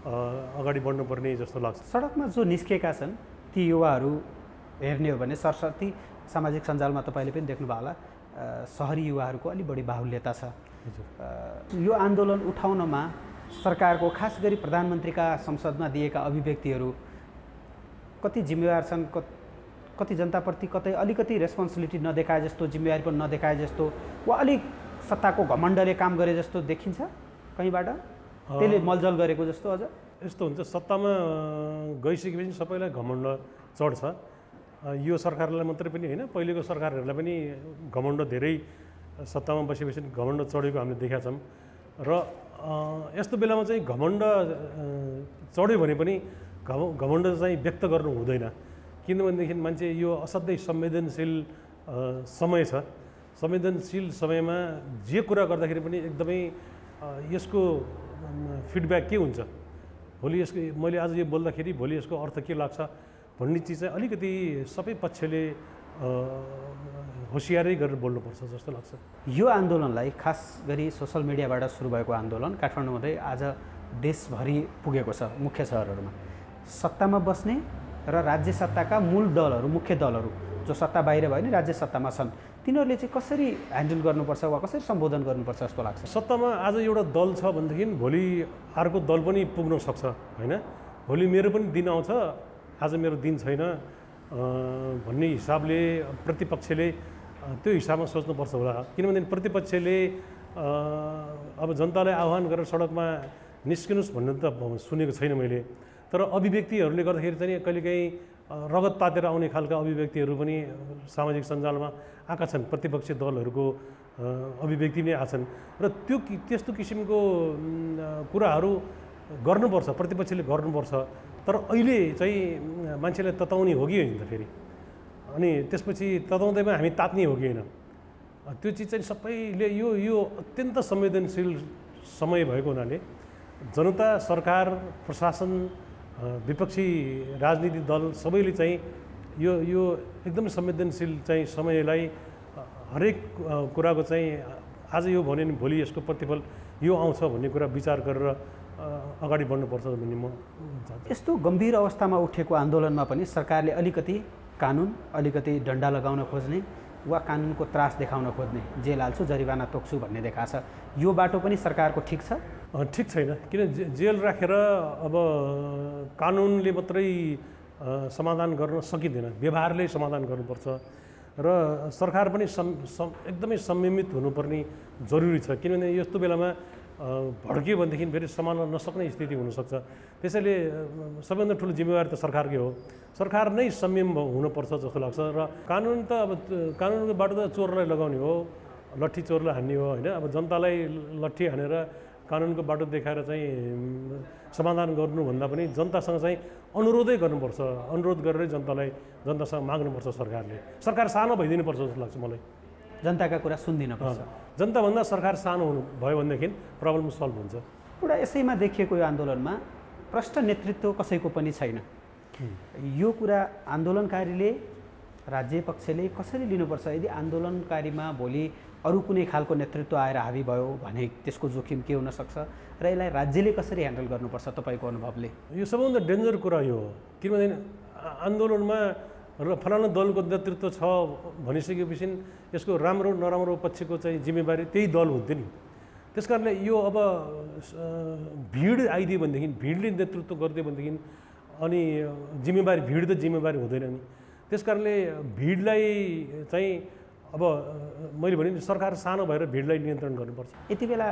अगाडि बढ्नुपर्ने जस्तो लाग्छ सडकमा जो निस्केका छन् ती युवाहरू हेर्ने हो भने सरस्वती सामाजिक सञ्जालमा तपाईँले पनि देख्नुभयो होला सहरी युवाहरूको अलि बढी बाहुल्यता छ यो आन्दोलन उठाउनमा सरकारको खास गरी प्रधानमन्त्रीका संसदमा दिएका अभिव्यक्तिहरू कति जिम्मेवार छन् कति जनताप्रति कतै अलिकति रेस्पोन्सिबिलिटी नदेखाए जस्तो जिम्मेवारी पनि नदेखाए जस्तो वा अलिक सत्ताको घमण्डले काम गरे जस्तो देखिन्छ कहीँबाट त्यसले मलजल गरेको जस्तो अझ यस्तो हुन्छ, सत्तामा गइसकेपछि सबैलाई घमण्ड चढ्छ। यो सरकारलाई मात्रै पनि होइन, पहिलेको सरकारहरूलाई पनि घमण्ड धेरै सत्तामा बसेपछि घमण्ड चढेको हामीले देखेका छौँ। र यस्तो बेलामा चाहिँ घमण्ड चढ्यो भने पनि घमण्ड चाहिँ व्यक्त गर्नु हुँदैन, किनभनेदेखि मान्छे यो असाध्यै संवेदनशील समय छ। संवेदनशील समयमा जे कुरा गर्दाखेरि पनि एकदमै यसको फिडब्याक के हुन्छ, भोलि यसको मैले आज यो बोल्दाखेरि भोलि यसको अर्थ के लाग्छ भन्ने चिज चाहिँ अलिकति सबै पक्षले होसियारै गरेर बोल्नुपर्छ जस्तो लाग्छ। यो आन्दोलनलाई खास गरी सोसल मिडियाबाट सुरु भएको आन्दोलन काठमाडौँमै आज देशभरि पुगेको छ। मुख्य सहरहरूमा सत्तामा बस्ने र राज्य सत्ताका मूल दलहरू, मुख्य दलहरू जो सत्ता बाहिर भयो नि राज्य सत्तामा छन्, तिनीहरूले चाहिँ कसरी ह्यान्डल गर्नुपर्छ वा कसरी सम्बोधन गर्नुपर्छ जस्तो लाग्छ? सत्तामा आज एउटा दल छ भनेदेखि भोलि अर्को दल पनि पुग्न सक्छ होइन। भोलि मेरो पनि दिन आउँछ, आज मेरो दिन छैन भन्ने हिसाबले प्रतिपक्षले त्यो हिसाबमा सोच्नुपर्छ होला। किनभने प्रतिपक्षले अब जनतालाई आह्वान गरेर सडकमा निस्किनुहोस् भन्ने त सुनेको छैन मैले, तर अभिव्यक्तिहरूले गर्दाखेरि चाहिँ कहिलेकाहीँ रगत तातेर आउने खालका अभिव्यक्तिहरू पनि सामाजिक सञ्जालमा आएका छन्। प्रतिपक्षी दलहरूको अभिव्यक्ति नै आछन् र त्यस्तो किसिमको कुराहरू गर्नुपर्छ, प्रतिपक्षले गर्नुपर्छ। तर अहिले चाहिँ मान्छेलाई तताउने हो कि होइन त फेरि, अनि त्यसपछि तताउँदैमा हामी तात्ने हो कि होइन, त्यो चिज चाहिँ सबैले यो अत्यन्त संवेदनशील समय भएको हुनाले जनता, सरकार, प्रशासन, विपक्षी राजनीतिक दल सबैले चाहिँ यो एकदमै संवेदनशील चाहिँ समयलाई हरेक कुराको चाहिँ आज यो भन्यो भने भोलि यसको प्रतिफल यो आउँछ भन्ने कुरा विचार गरेर अगाडि बढ्नुपर्छ भन्ने म चाहन्छु। यस्तो गम्भीर अवस्थामा उठेको आन्दोलनमा पनि सरकारले अलिकति कानुन, अलिकति डन्डा लगाउन खोज्ने वा कानुनको त्रास देखाउन खोज्ने, जेल हाल्छु जरिवाना तोक्छु भन्ने देखाएको छ। यो बाटो पनि सरकारको ठिक छ? ठिक छैन, किन जेल राखेर अब कानुनले मात्रै समाधान गर्न सकिँदैन, व्यवहारले समाधान गर्नुपर्छ र सरकार पनि एकदमै संयमित हुनुपर्ने जरुरी छ। किनभने यस्तो बेलामा भड्कियो भनेदेखि फेरि सम्हाल्न नसक्ने स्थिति हुनसक्छ। त्यसैले सबैभन्दा ठुलो जिम्मेवारी त सरकारकै हो। सरकार नै संयम हुनुपर्छ जस्तो लाग्छ। र कानुन त अब कानुनको बाटो त चोरलाई लगाउने हो, लट्ठी चोरलाई हान्ने हो होइन। अब जनतालाई लट्ठी हानेर कानुनको बाटो देखाएर चाहिँ समाधान गर्नुभन्दा पनि जनतासँग चाहिँ अनुरोधै गर्नुपर्छ, अनुरोध गरेरै जनतासँग माग्नुपर्छ सरकारले। सरकार सानो भइदिनुपर्छ जस्तो लाग्छ मलाई। जनताका कुरा सुनिदिनुपर्छ। जनताभन्दा सरकार सानो हुनु भयो भनेदेखि प्रब्लम सल्भ हुन्छ। एउटा यसैमा देखिएको यो आन्दोलनमा प्रष्ट नेतृत्व कसैको पनि छैन। यो कुरा आन्दोलनकारीले, राज्य पक्षले कसरी लिनुपर्छ? यदि आन्दोलनकारीमा भोलि अरू कुनै खालको नेतृत्व आएर हावी भयो भने त्यसको जोखिम के हुनसक्छ र यसलाई राज्यले कसरी ह्यान्डल गर्नुपर्छ तपाईँको अनुभवले? यो सबभन्दा डेन्जर कुरा यो हो, किनभने आन्दोलनमा र फलाना दलको नेतृत्व छ भनिसकेपछि यसको राम्रो नराम्रो पक्षको चाहिँ जिम्मेवारी त्यही दल हुन्थ्यो नि। त्यस कारणले यो अब भिड आइदियो भनेदेखि, भिडले नेतृत्व गरिदियो भनेदेखि अनि जिम्मेवारी भिड त जिम्मेवारी हुँदैन नि। त्यस कारणले भिडलाई चाहिँ अब मैले भने सरकार सानो भएर भिडलाई नियन्त्रण गर्नुपर्छ। यति बेला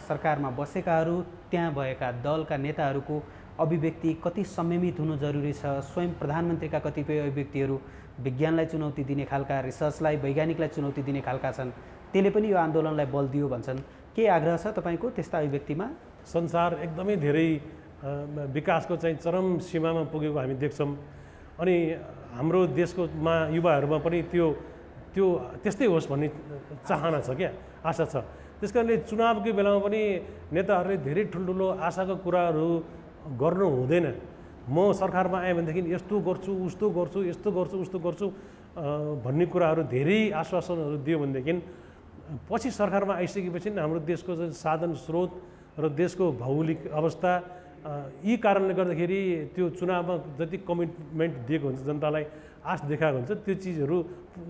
सरकारमा बसेकाहरू, त्यहाँ भएका दलका नेताहरूको अभिव्यक्ति कति संयमित हुनु जरुरी छ? स्वयं प्रधानमन्त्रीका कतिपय अभिव्यक्तिहरू विज्ञानलाई चुनौती दिने खालका, रिसर्चलाई, वैज्ञानिकलाई चुनौती दिने खालका छन्। त्यसले पनि यो आन्दोलनलाई बल दियो भन्छन्। के आग्रह छ तपाईँको त्यस्ता अभिव्यक्तिमा? संसार एकदमै धेरै विकासको चाहिँ चरम सीमामा पुगेको हामी देख्छौँ अनि हाम्रो देशको युवाहरूमा पनि त्यो त्यस्तै होस् भन्ने चाहना छ, क्या आशा छ। त्यस कारणले चुनावकै बेलामा पनि नेताहरूले धेरै ठुल्ठुलो आशाको कुराहरू गर्नु हुँदैन। म सरकारमा आएँ भनेदेखि यस्तो गर्छु, उस्तो गर्छु, यस्तो गर्छु, उस्तो गर्छु भन्ने कुराहरू धेरै आश्वासनहरू दियो भनेदेखि पछि सरकारमा आइसकेपछि हाम्रो देशको साधन स्रोत र देशको भौगोलिक अवस्था यी कारणले गर्दाखेरि त्यो चुनावमा जति कमिटमेन्ट दिएको हुन्छ, जनतालाई आश देखाएको हुन्छ, त्यो चिजहरू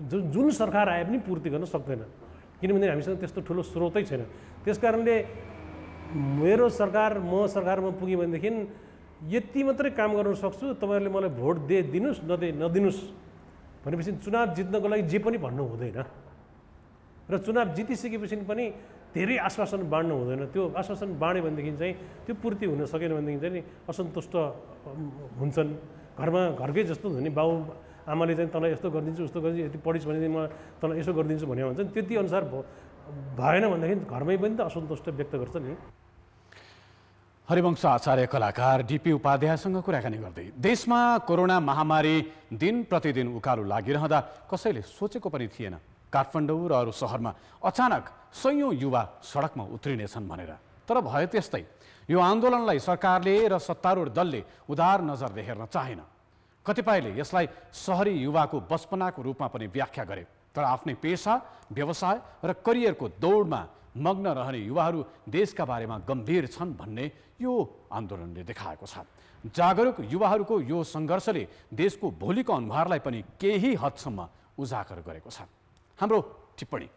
जुन सरकार आए पनि पूर्ति गर्न सक्दैन, किनभने हामीसँग त्यस्तो ठुलो स्रोतै छैन। त्यस कारणले म सरकारमा पुगेँ भनेदेखि यति मात्रै काम गर्न सक्छु, तपाईँहरूले मलाई भोट दिनुहोस् नदिनुहोस् भनेपछि चुनाव जित्नको लागि जे पनि भन्नु हुँदैन र चुनाव जितिसकेपछि पनि धेरै आश्वासन बाँड्नु हुँदैन। त्यो आश्वासन बाँड्यो भनेदेखि चाहिँ त्यो पूर्ति हुन सकेन भनेदेखि चाहिँ नि असन्तुष्ट हुन्छन्। घरकै जस्तो हुन्छ नि, बाउ आमाले चाहिँ तँलाई यस्तो गरिदिन्छु उस्तो गरिदिन्छु, यति पढिस् भनेदेखि म तँलाई यसो गरिदिन्छु भन्यो भन्छ नि, त्यति अनुसार भएन भनेदेखि घरमै पनि त असन्तुष्ट व्यक्त गर्छ नि। हरिवंश आचार्य कलाकार डीपी उपाध्यायसँग कुराकानी गर्दै देशमा कोरोना महामारी दिन प्रतिदिन उकालो लागिरहँदा कसैले सोचेको पनि थिएन काठमाडौँ र अरू सहरमा अचानक सयौं युवा सडकमा उत्रिनेछन् भनेर। तर भयो त्यस्तै। यो आन्दोलनलाई सरकारले र सत्तारूढ दलले उदार नजरले हेर्न चाहेन। कतिपयले यसलाई सहरी युवाको बचपनाको रूपमा पनि व्याख्या गरे। तर आफ्नै पेसा, व्यवसाय र करियरको दौडमा मग्न रहने युवाहरू देशका बारेमा गम्भीर छन् भन्ने यो आन्दोलनले देखाएको छ। जागरुक युवाहरूको यो सङ्घर्षले देशको भोलिको अनुहारलाई पनि केही हदसम्म उजागर गरेको छ। हाम्रो टिप्पणी।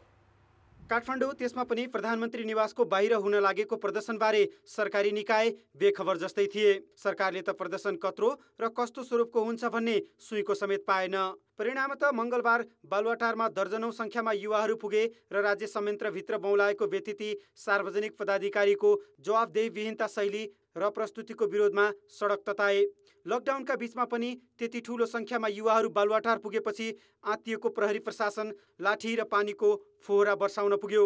काठमाडौँ त्यसमा पनि प्रधानमन्त्री निवासको बाहिर हुन लागेको प्रदर्शनबारे सरकारी निकाय बेखबर जस्तै थिए। सरकारले त प्रदर्शन कत्रो र कस्तो स्वरूपको हुन्छ भन्ने सुईको समेत पाएन। परिणामतः मङ्गलबार बालुवाटारमा दर्जनौं संख्यामा युवाहरू पुगे र राज्य संयन्त्रभित्र बौलाएको व्यतिथि सार्वजनिक पदाधिकारीको जवाफदेहीविहीनता शैली र प्रस्तुतिको विरोधमा सडक तताए। लकडाउनका बीचमा पनि त्यति ठूलो संख्यामा युवाहरू बालुवाटार पुगेपछि आत्तिएको प्रहरी प्रशासन लाठी र पानीको फोहरा बर्साउन पुग्यो।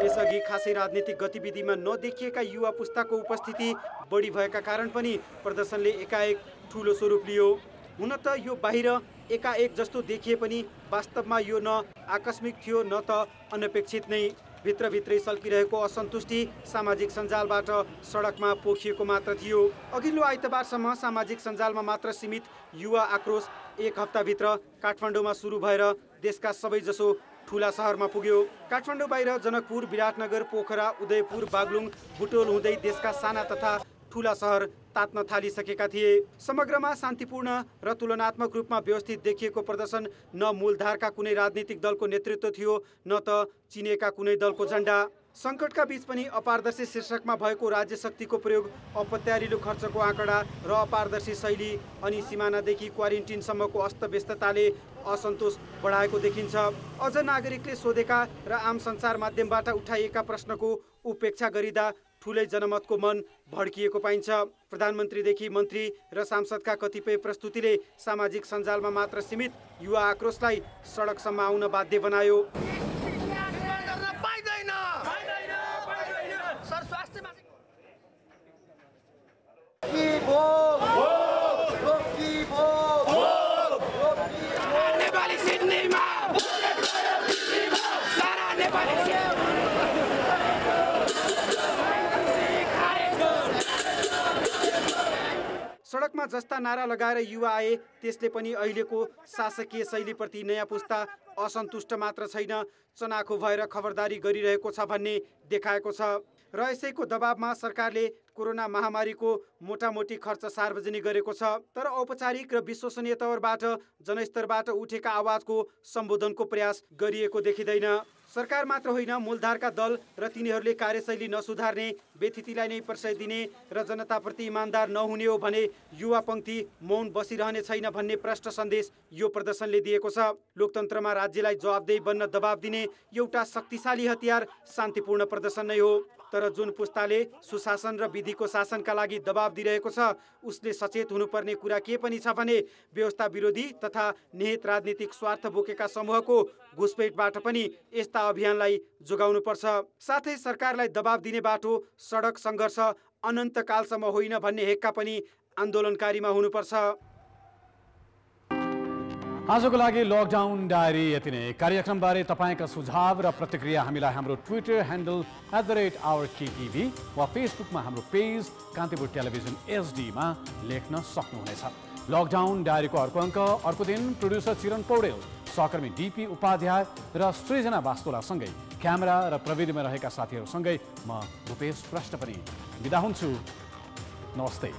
यसअघि खासै राजनीतिक गतिविधिमा नदेखिएका युवा पुस्ताको उपस्थिति बढी भएका कारण पनि प्रदर्शनले एकाएक ठूलो स्वरूप लियो। हुन त यो बाहिर एकाएक जस्तो देखिए पनि वास्तवमा यो न आकस्मिक थियो न त अनपेक्षित नै। भित्रभित्रै सल्किरहेको असन्तुष्टि सामाजिक सञ्जालबाट सडकमा पोखिएको मात्र थियो। अघिल्लो आइतबारसम्म सामाजिक सञ्जालमा मात्र सीमित युवा आक्रोश एक हप्ताभित्र काठमाडौँमा सुरु भएर देशका सबैजसो ठुला सहरमा पुग्यो। काठमाडौँ बाहिर जनकपुर, विराटनगर, पोखरा, उदयपुर, बागलुङ, बुटोल हुँदै देशका साना तथा ठुला सहर तात्न थालिसकेका थिए। समग्रमा शान्तिपूर्ण र तुलनात्मक रूपमा व्यवस्थित देखिएको प्रदर्शन न मूलधारका कुनै राजनीतिक दलको नेतृत्व थियो न त चिनेका कुनै दलको झण्डा। सङ्कटका बीच पनि अपारदर्शी शीर्षकमा भएको राज्य शक्तिको प्रयोग, अपत्यारिलो खर्चको आँकडा र अपारदर्शी शैली अनि सिमानादेखि क्वारेन्टिनसम्मको अस्तव्यस्तताले असन्तोष बढाएको देखिन्छ। अझ नागरिकले सोधेका र आम सञ्चार माध्यमबाट उठाइएका प्रश्नको उपेक्षा गरिँदा ठुलै जनमतको मन भड्किएको पाइन्छ। प्रधानमन्त्रीदेखि मन्त्री र सांसदका कतिपय प्रस्तुतिले सामाजिक सञ्जालमा मात्र सीमित युवा आक्रोशलाई सडकसम्म आउन बाध्य बनायो। सडकमा जस्ता नारा लगाएर युवा आए त्यसले पनि अहिलेको शासकीय शैलीप्रति नयाँ पुस्ता असन्तुष्ट मात्र छैन, चनाखो भएर खबरदारी गरिरहेको छ भन्ने देखाएको छ। र यसैको दबावमा सरकारले कोरोना महामारीको मोटामोटी खर्च सार्वजनिक गरेको छ। तर औपचारिक र विश्वसनीय तवरबाट जनस्तरबाट उठेका आवाजको सम्बोधनको प्रयास गरिएको देखिँदैन। सरकार मात्र होइन, मूलधारका दल र तिनीहरूले कार्यशैली नसुधार्ने, व्यतिथिलाई नै प्रशय दिने र जनताप्रति इमान्दार नहुने हो भने युवा पङ्क्ति मौन बसिरहने छैन भन्ने प्रष्ट सन्देश यो प्रदर्शनले दिएको छ। लोकतन्त्रमा राज्यलाई जवाबदेही बन्न दबाब दिने एउटा शक्तिशाली हतियार शान्तिपूर्ण प्रदर्शन नै हो। तर जुन पुस्ताले सुशासन र विधिको शासनका लागि दबाब दिइरहेको छ उसले सचेत हुनुपर्ने कुरा के पनि छ भने व्यवस्था विरोधी तथा निहित राजनीतिक स्वार्थ बोकेका समूहको घुसपेटबाट पनि यस्ता अभियानलाई जोगाउनुपर्छ। साथै सरकारलाई दबाब दिने बाटो सडक सङ्घर्ष अनन्तकालसम्म होइन भन्ने हेक्का पनि आन्दोलनकारीमा हुनुपर्छ। आजको लागि लकडाउन डायरी यति नै। कार्यक्रमबारे तपाईँका सुझाव र प्रतिक्रिया हामीलाई हाम्रो ट्विटर ह्यान्डल @OurKTV वा फेसबुकमा हाम्रो पेज कान्तिपुर टेलिभिजन एचडीमा लेख्न सक्नुहुनेछ। लकडाउन डायरीको अर्को अङ्क अर्को दिन प्रोड्युसर चिरण पौडेल, सहकर्मी डीपी उपाध्याय र सृजना वास्तोलासँगै क्यामेरा र प्रविधिमा रहेका साथीहरूसँगै म रूपेश श्रेष्ठ पनि बिदा हुन्छु। नमस्ते।